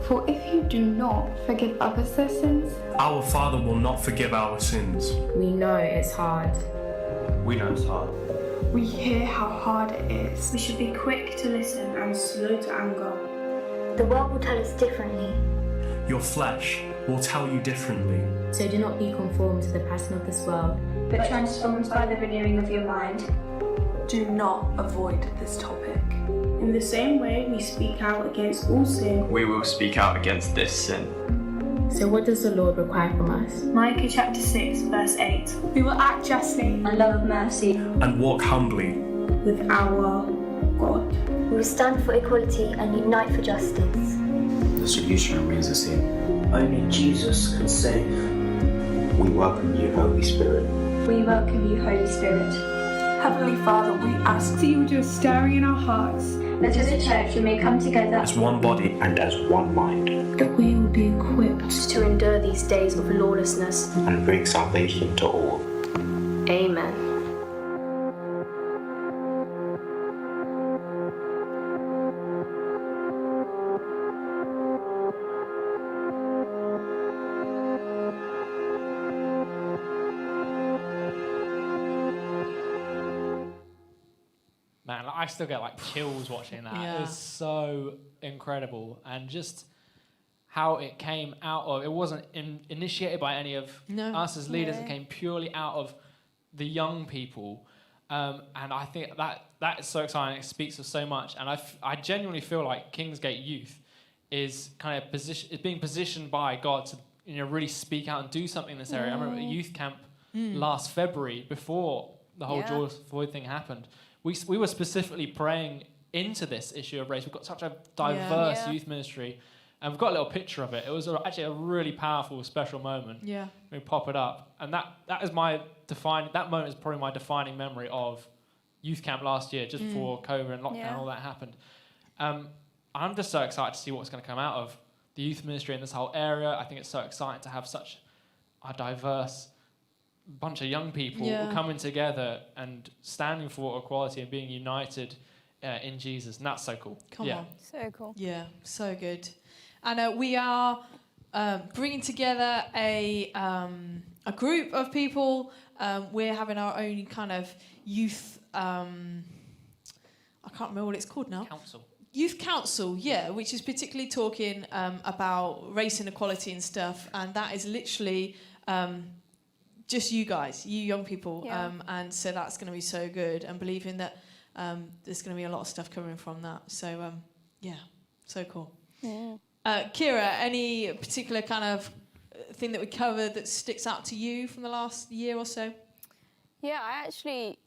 Speaker 7: For if you do not forgive others their sins,
Speaker 15: Our Father will not forgive our sins.
Speaker 13: We know it's hard.
Speaker 14: We know it's hard.
Speaker 6: We hear how hard it is.
Speaker 7: we should be quick to listen and slow to anger.
Speaker 16: The world will tell us differently.
Speaker 15: Your flesh will tell you differently.
Speaker 13: So do not be conformed to the pattern of this world,
Speaker 7: But transformed by the renewing of your mind.
Speaker 6: Do not avoid this topic.
Speaker 7: In the same way, we speak out against all sin.
Speaker 14: We will speak out against this sin.
Speaker 13: So what does the Lord require from us?
Speaker 7: Micah chapter 6, verse 8. We will act justly and love mercy
Speaker 15: And walk humbly.
Speaker 7: with our God.
Speaker 16: We will stand for equality and unite for justice.
Speaker 14: The solution remains the same.
Speaker 11: Only Jesus can save.
Speaker 14: We welcome you, Holy Spirit.
Speaker 7: We welcome you, Holy Spirit.
Speaker 6: Heavenly Father, we ask
Speaker 7: that you would do a stirring in our hearts, that as a church we may come together
Speaker 15: As one body.
Speaker 14: And as one mind.
Speaker 7: that we will be equipped
Speaker 13: To endure these days of lawlessness.
Speaker 14: And bring salvation to all.
Speaker 13: Amen.
Speaker 1: Man, I still get like chills watching that.
Speaker 2: Yeah.
Speaker 1: It's so incredible, and just how it came out of. It wasn't initiated by any of
Speaker 2: No.
Speaker 1: us as leaders.
Speaker 2: Yeah.
Speaker 1: It came purely out of the young people, and I think that is so exciting. It speaks of so much, and I genuinely feel like Kingsgate Youth is kind of is being positioned by God to really speak out and do something in this area. I remember at youth camp last February, before the whole George Floyd thing happened. We were specifically praying into this issue of race. We've got such a diverse youth ministry, and we've got a little picture of it. It was actually a really powerful, special moment.
Speaker 2: Yeah.
Speaker 1: We pop it up, and that is that moment is probably my defining memory of youth camp last year, just before COVID and lockdown and all that happened. I'm just so excited to see what's going to come out of the youth ministry in this whole area. I think it's so exciting to have such a diverse bunch of young people coming together and standing for equality and being united in Jesus, and that's so cool.
Speaker 2: Come on.
Speaker 3: So cool.
Speaker 2: Yeah, so good. And we are bringing together a group of people. We're having our own kind of youth. I can't remember what it's called now.
Speaker 1: Council.
Speaker 2: Youth Council, yeah, which is particularly talking about race inequality and stuff, and that is literally just you guys, you young people, and so that's going to be so good, and believing that there's going to be a lot of stuff coming from that. So yeah, so cool.
Speaker 3: Yeah.
Speaker 2: Kira, any particular kind of thing that we covered that sticks out to you from the last year or so?
Speaker 3: Yeah, I actually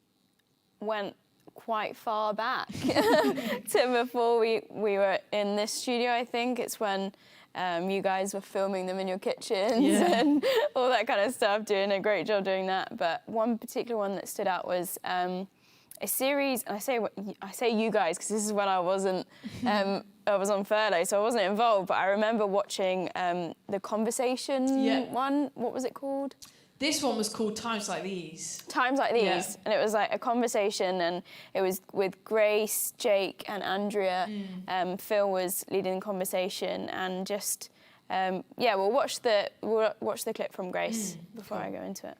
Speaker 3: went quite far back to before we were in this studio. I think it's when you guys were filming them in your kitchens and all that kind of stuff, doing a great job doing that. But one particular one that stood out was a series, and I say you guys because this is when I wasn't, I was on furlough, so I wasn't involved, but I remember watching the Conversation one. What was it called?
Speaker 2: This one was called Times Like These.
Speaker 3: Times Like These, and it was like a conversation, and it was with Grace, Jake, and Andrea. Phil was leading the conversation, and just we'll watch the clip from Grace before I go into it.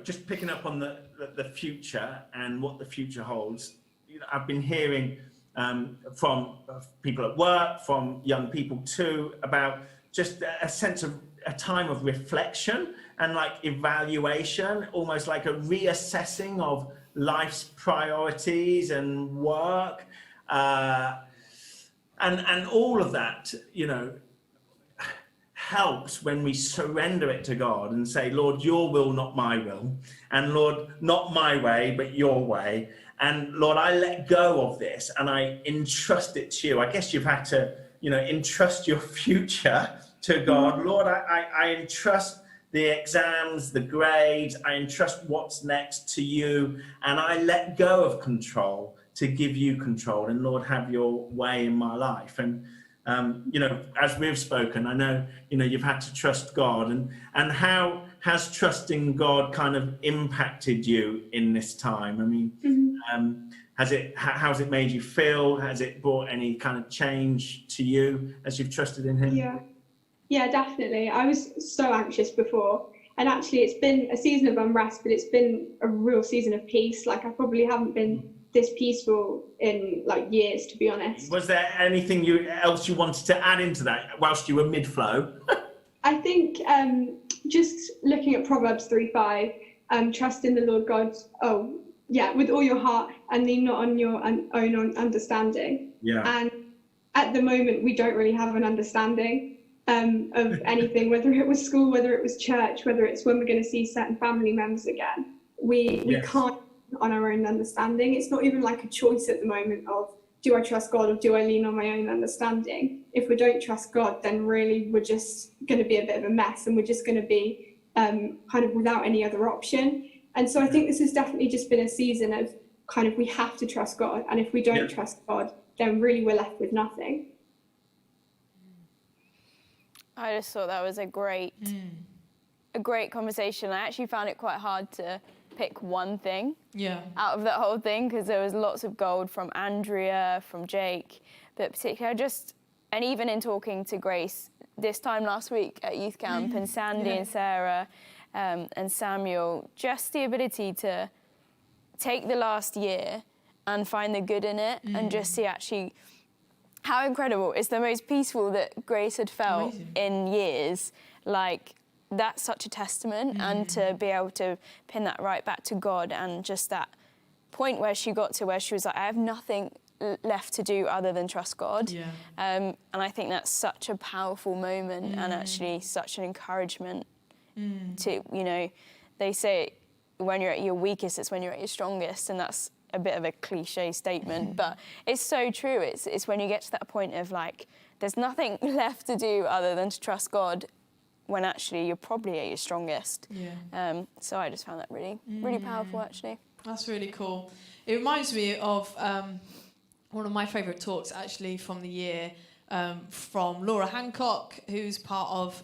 Speaker 17: Just picking up on the future and what the future holds. I've been hearing from people at work, from young people too, about just a sense of a time of reflection and like evaluation, almost like a reassessing of life's priorities and work, and all of that, helps when we surrender it to God and say, Lord, your will, not my will. And Lord, not my way, but your way. And Lord, I let go of this and I entrust it to you. I guess you've had to, entrust your future to God. Lord, I entrust the exams, the grades, I entrust what's next to you. And I let go of control to give you control. And Lord, have your way in my life. And as we've spoken, I know, you've had to trust God. And how has trusting God kind of impacted you in this time? I mean, how's it made you feel? Has it brought any kind of change to you as you've trusted in him?
Speaker 18: Yeah, definitely. I was so anxious before. And actually, it's been a season of unrest, but it's been a real season of peace. Like, I probably haven't been this peaceful in years, to be honest.
Speaker 17: Was there anything else you wanted to add into that whilst you were mid-flow?
Speaker 18: I think just looking at Proverbs 3:5, trust in the Lord God, with all your heart and lean not on your own understanding. Yeah. And at the moment, we don't really have an understanding of anything, whether it was school, whether it was church, whether it's when we're going to see certain family members again. We can't on our own understanding. It's not even like a choice at the moment of, do I trust God or do I lean on my own understanding? If we don't trust God, then really we're just going to be a bit of a mess and we're just going to be kind of without any other option. And so I think this has definitely just been a season of kind of, we have to trust God. And if we don't trust God, then really we're left with nothing.
Speaker 3: I just thought that was a great conversation. I actually found it quite hard to pick one thing out of that whole thing, because there was lots of gold from Andrea, from Jake, but particularly and even in talking to Grace this time last week at youth camp, and Sandy and Sarah and Samuel, just the ability to take the last year and find the good in it and just see actually how incredible. It's the most peaceful that Grace had felt in years. Like, that's such a testament, and to be able to pin that right back to God, and just that point where she got to where she was like, I have nothing left to do other than trust God. And I think that's such a powerful moment and actually such an encouragement to, they say when you're at your weakest, it's when you're at your strongest, and that's a bit of a cliche statement, but it's so true. It's when you get to that point of like, there's nothing left to do other than to trust God, when actually you're probably at your strongest. So I just found that really powerful, actually.
Speaker 2: That's really cool. It reminds me of one of my favourite talks, actually, from the year, from Laura Hancock, who's part of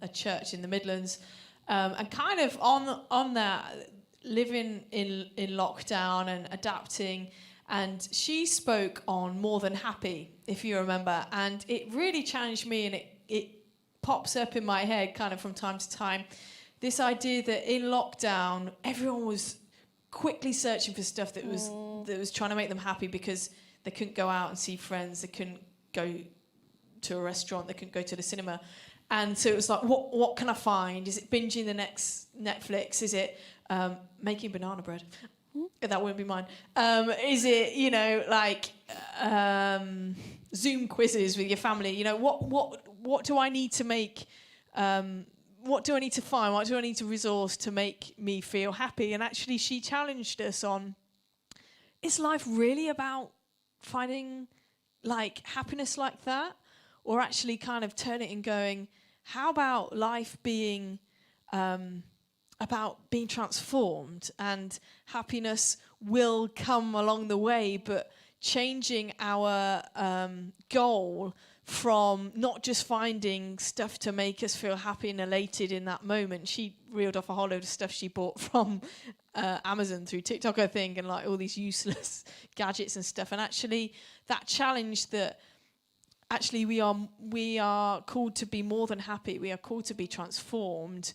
Speaker 2: a church in the Midlands, and kind of on that, living in lockdown and adapting. And she spoke on More Than Happy, if you remember, and it really challenged me, and it pops up in my head kind of from time to time, this idea that in lockdown everyone was quickly searching for stuff that was trying to make them happy, because they couldn't go out and see friends, they couldn't go to a restaurant, they couldn't go to the cinema. And so it was like, what can I find? Is it binging the next Netflix? Is it making banana bread? That wouldn't be mine. Is it, Zoom quizzes with your family? What do I need to make? What do I need to find? What do I need to resource to make me feel happy? And actually, she challenged us on, is life really about finding happiness like that? Or actually kind of turn it and going, how about life being about being transformed, and happiness will come along the way, but changing our goal from not just finding stuff to make us feel happy and elated in that moment. She reeled off a whole load of stuff she bought from Amazon through TikTok, I think, and all these useless gadgets and stuff. And actually, that challenge that actually we are called to be more than happy. We are called to be transformed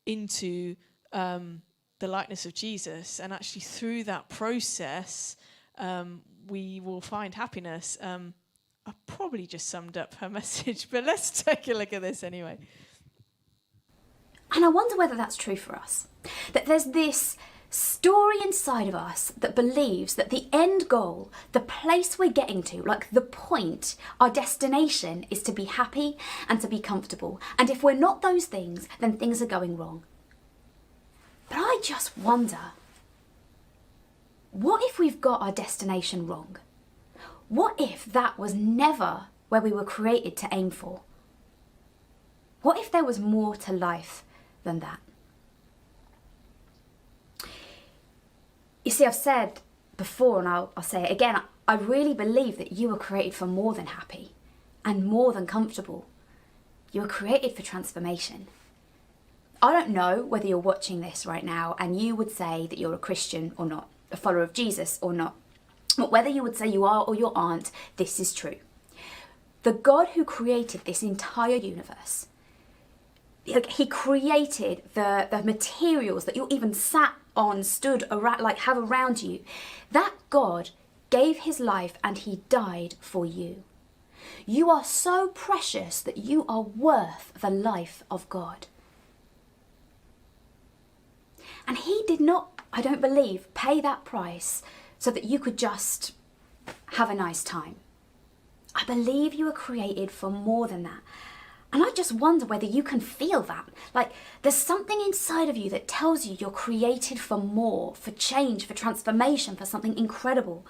Speaker 2: into the likeness of Jesus, and actually through that process, we will find happiness. I probably just summed up her message, but let's take a look at this anyway.
Speaker 19: And I wonder whether that's true for us. That there's this story inside of us that believes that the end goal, the place we're getting to, like the point, our destination is to be happy and to be comfortable. And if we're not those things, then things are going wrong. But I just wonder, what if we've got our destination wrong? What if that was never where we were created to aim for? What if there was more to life than that? You see, I've said before, and I'll say it again, I really believe that you were created for more than happy and more than comfortable. You were created for transformation. I don't know whether you're watching this right now and you would say that you're a Christian or not, a follower of Jesus or not. But whether you would say you are or you aren't, this is true. The God who created this entire universe, he created the materials that you even sat on, stood around, like have around you. That God gave his life and he died for you. You are so precious that you are worth the life of God. And he did not, I don't believe, pay that price so that you could just have a nice time. I believe you were created for more than that. And I just wonder whether you can feel that. Like, there's something inside of you that tells you you're created for more, for change, for transformation, for something incredible.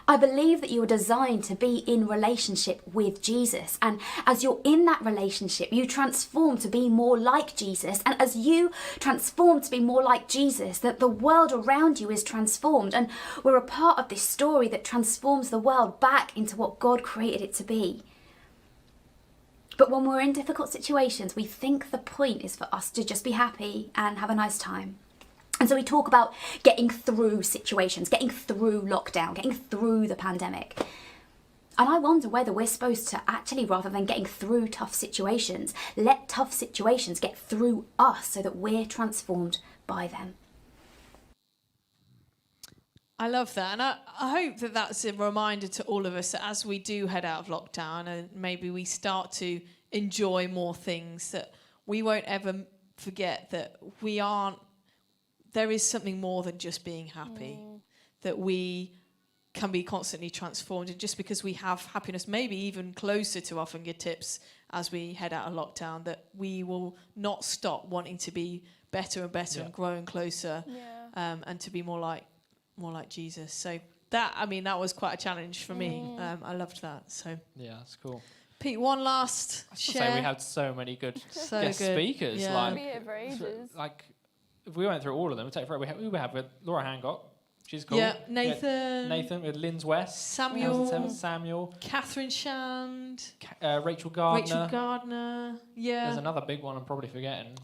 Speaker 19: I believe that you were designed to be in relationship with Jesus. And as you're in that relationship, you transform to be more like Jesus. And as you transform to be more like Jesus, that the world around you is transformed. And we're a part of this story that transforms the world back into what God created it to be. But when we're in difficult situations, we think the point is for us to just be happy and have a nice time. And so we talk about getting through situations, getting through lockdown, getting through the pandemic. And I wonder whether we're supposed to actually, rather than getting through tough situations, let tough situations get through us so that we're transformed by them.
Speaker 2: I love that, and I hope that that's a reminder to all of us that as we do head out of lockdown and maybe we start to enjoy more things, that we won't ever forget that there is something more than just being happy, that we can be constantly transformed, and just because we have happiness maybe even closer to our fingertips as we head out of lockdown, that we will not stop wanting to be better and better and growing closer and to be more like Jesus. So that was quite a challenge for me. I loved that. So
Speaker 1: yeah, that's cool.
Speaker 2: Pete, one last share.
Speaker 1: Say we had so many good guest speakers.
Speaker 2: Yeah.
Speaker 3: Like, be here for ages.
Speaker 1: Like, if we went through all of them, it'd take forever. We have with Laura Hancock. She's cool.
Speaker 2: Yeah, Nathan
Speaker 1: with Lynn's West.
Speaker 2: Samuel. Catherine Shand.
Speaker 1: Rachel Gardner.
Speaker 2: Yeah.
Speaker 1: There's another big one I'm probably forgetting.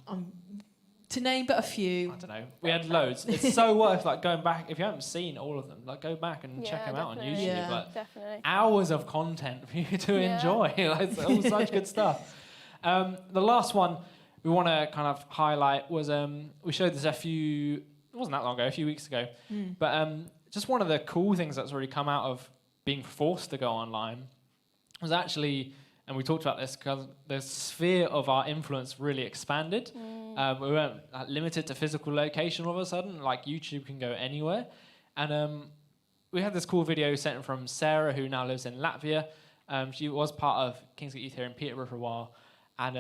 Speaker 2: To name but a few.
Speaker 1: I don't know. We had loads. It's so worth going back. If you haven't seen all of them, go back and check them out on YouTube.
Speaker 3: Yeah, definitely.
Speaker 1: Hours of content for you to enjoy. It's all such good stuff. The last one we want to kind of highlight was we showed this it wasn't that long ago, a few weeks ago. But just one of the cool things that's really come out of being forced to go online was actually, and we talked about this, because the sphere of our influence really expanded. We weren't limited to physical location all of a sudden. Like, YouTube can go anywhere. And we had this cool video sent from Ceire, who now lives in Latvia. She was part of Kingsgate Youth here in Peterborough for a while. And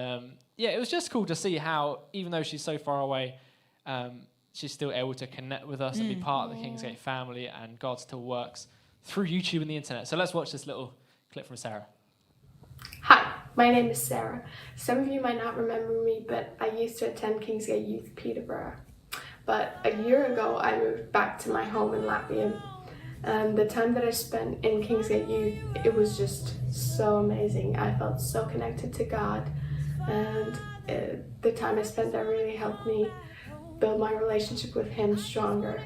Speaker 1: it was just cool to see how, even though she's so far away, she's still able to connect with us and be part of the Kingsgate family, and God still works through YouTube and the internet. So let's watch this little clip from Ceire.
Speaker 20: Hi, my name is Sarah. Some of you might not remember me, but I used to attend Kingsgate Youth Peterborough. But a year ago, I moved back to my home in Latvia. And the time that I spent in Kingsgate Youth, it was just so amazing. I felt so connected to God. And the time I spent there really helped me build my relationship with Him stronger.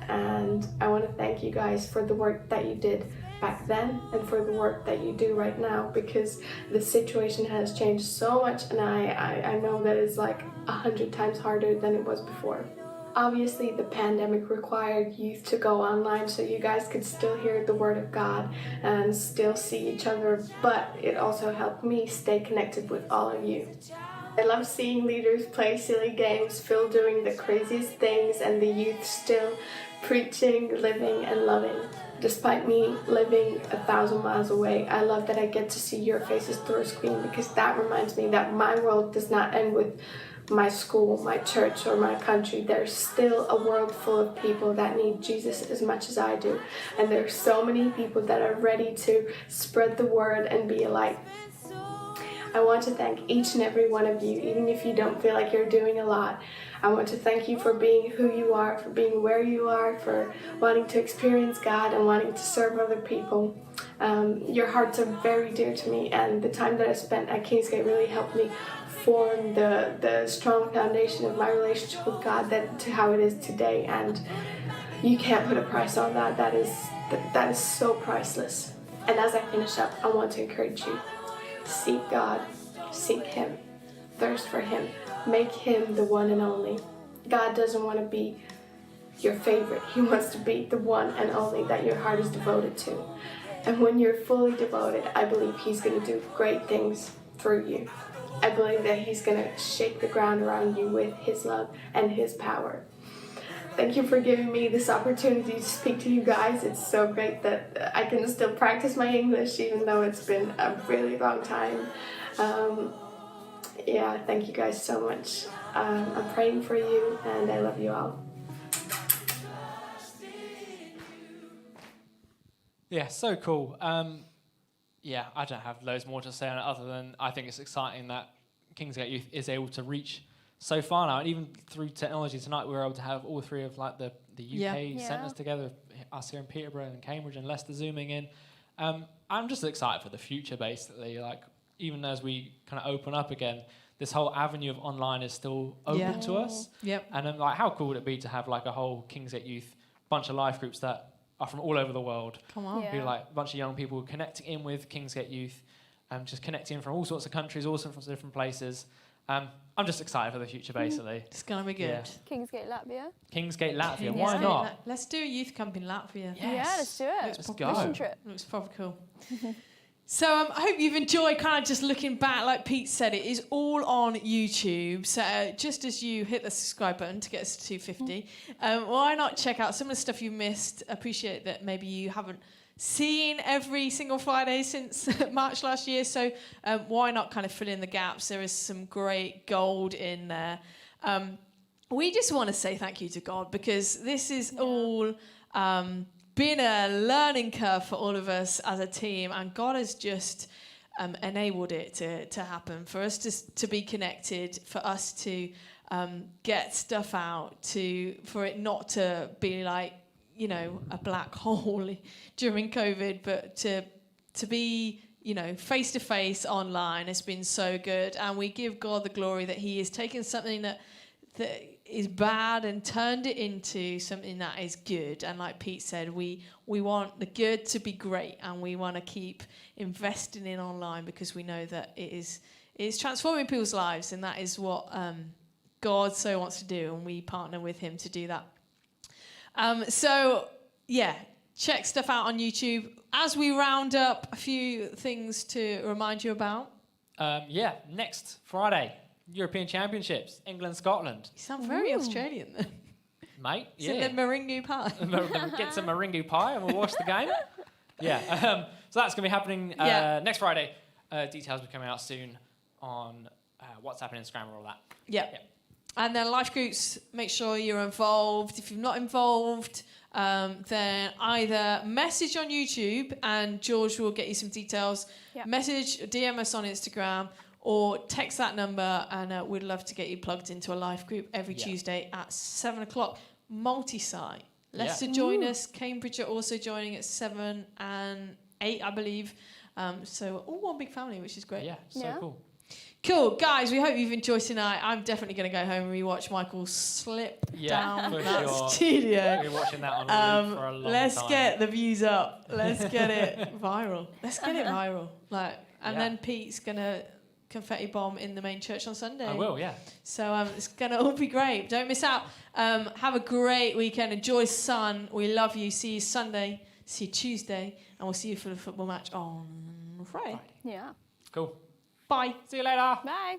Speaker 20: And I want to thank you guys for the work that you did back then and for the work that you do right now, because the situation has changed so much, and I know that it's like 100 times harder than it was before. Obviously, the pandemic required youth to go online so you guys could still hear the Word of God and still see each other, but it also helped me stay connected with all of you. I love seeing leaders play silly games, Phil doing the craziest things, and the youth still preaching, living, and loving. Despite me living 1,000 miles away, I love that I get to see your faces through a screen, because that reminds me that my world does not end with my school, my church, or my country. There's still a world full of people that need Jesus as much as I do. And there's so many people that are ready to spread the word and be a light. I want to thank each and every one of you, even if you don't feel like you're doing a lot. I want to thank you for being who you are, for being where you are, for wanting to experience God and wanting to serve other people. Your hearts are very dear to me, and the time that I spent at Kingsgate really helped me form the strong foundation of my relationship with God to how it is today. And you can't put a price on that. That is so priceless. And as I finish up, I want to encourage you. Seek God, seek Him, thirst for Him, make Him the one and only. God doesn't want to be your favorite. He wants to be the one and only that your heart is devoted to. And when you're fully devoted, I believe He's going to do great things through you. I believe that He's going to shake the ground around you with His love and His power. Thank you for giving me this opportunity to speak to you guys. It's so great that I can still practice my English, even though it's been a really long time. Thank you guys so much. I'm praying for you, and I love you all.
Speaker 1: Yeah, so cool. I don't have loads more to say on it other than I think it's exciting that Kingsgate Youth is able to reach so far now, and even through technology tonight, we were able to have all three of like the UK centres together, us here in Peterborough and Cambridge and Leicester zooming in. I'm just excited for the future, basically. Like, even as we kind of open up again, this whole avenue of online is still open to us.
Speaker 2: Yep.
Speaker 1: And then, like, how cool would it be to have like a whole Kingsgate Youth bunch of life groups that are from all over the world?
Speaker 2: Come on.
Speaker 1: Who like a bunch of young people connecting in with Kingsgate Youth, just connecting in from all sorts of countries, all sorts of different places. I'm just excited for the future, basically.
Speaker 2: It's going to be good.
Speaker 1: Yeah.
Speaker 3: Kingsgate, Latvia.
Speaker 1: Kingsgate, Latvia. Why not?
Speaker 2: Let's do a youth camp in Latvia.
Speaker 3: Yes. Yeah, let's do it.
Speaker 1: Let's go.
Speaker 3: Mission trip.
Speaker 2: Looks probably cool. So I hope you've enjoyed kind of just looking back. Like Pete said, it is all on YouTube. So just as you hit the subscribe button to get us to 250, why not check out some of the stuff you missed? Appreciate that maybe you haven't seen every single Friday since March last year, so why not kind of fill in the gaps? There is some great gold in there. We just want to say thank you to God, because this is all been a learning curve for all of us as a team, and God has just enabled it to happen, for us to be connected, for us to get stuff out, for it not to be like, you know, a black hole during COVID, but to be, you know, face to face online has been so good, and we give God the glory that He has taken something that is bad and turned it into something that is good. And like Pete said, we want the good to be great, and we want to keep investing in online, because we know that it is transforming people's lives, and that is what God so wants to do, and we partner with Him to do that. Check stuff out on YouTube. As we round up, a few things to remind you about.
Speaker 1: Next Friday, European Championships, England, Scotland.
Speaker 2: You sound very Australian then.
Speaker 1: Mate,
Speaker 2: So the meringue pie.
Speaker 1: Get some meringue pie and we'll watch the game. So that's going to be happening next Friday. Details will be coming out soon on WhatsApp and Instagram and all that.
Speaker 2: Yeah. And then life groups, make sure you're involved. If you're not involved, then either message on YouTube and George will get you some details.
Speaker 3: Yep.
Speaker 2: Message, DM us on Instagram, or text that number, and we'd love to get you plugged into a life group every Tuesday at 7 o'clock. Multi-site. Leicester join us. Cambridge are also joining at 7 and 8, I believe. So all one big family, which is great.
Speaker 1: Yeah, so cool.
Speaker 2: Cool, guys, we hope you've enjoyed tonight. I'm definitely going to go home and rewatch Michael slip down that studio.
Speaker 1: We're watching that on loop for a long time.
Speaker 2: Let's get the views up. Let's get it viral. And then Pete's going to confetti bomb in the main church on Sunday.
Speaker 1: I will, yeah.
Speaker 2: So it's going to all be great. Don't miss out. Have a great weekend. Enjoy sun. We love you. See you Sunday. See you Tuesday. And we'll see you for the football match on Friday.
Speaker 3: Yeah.
Speaker 1: Cool.
Speaker 2: Bye.
Speaker 1: See you later.
Speaker 3: Bye.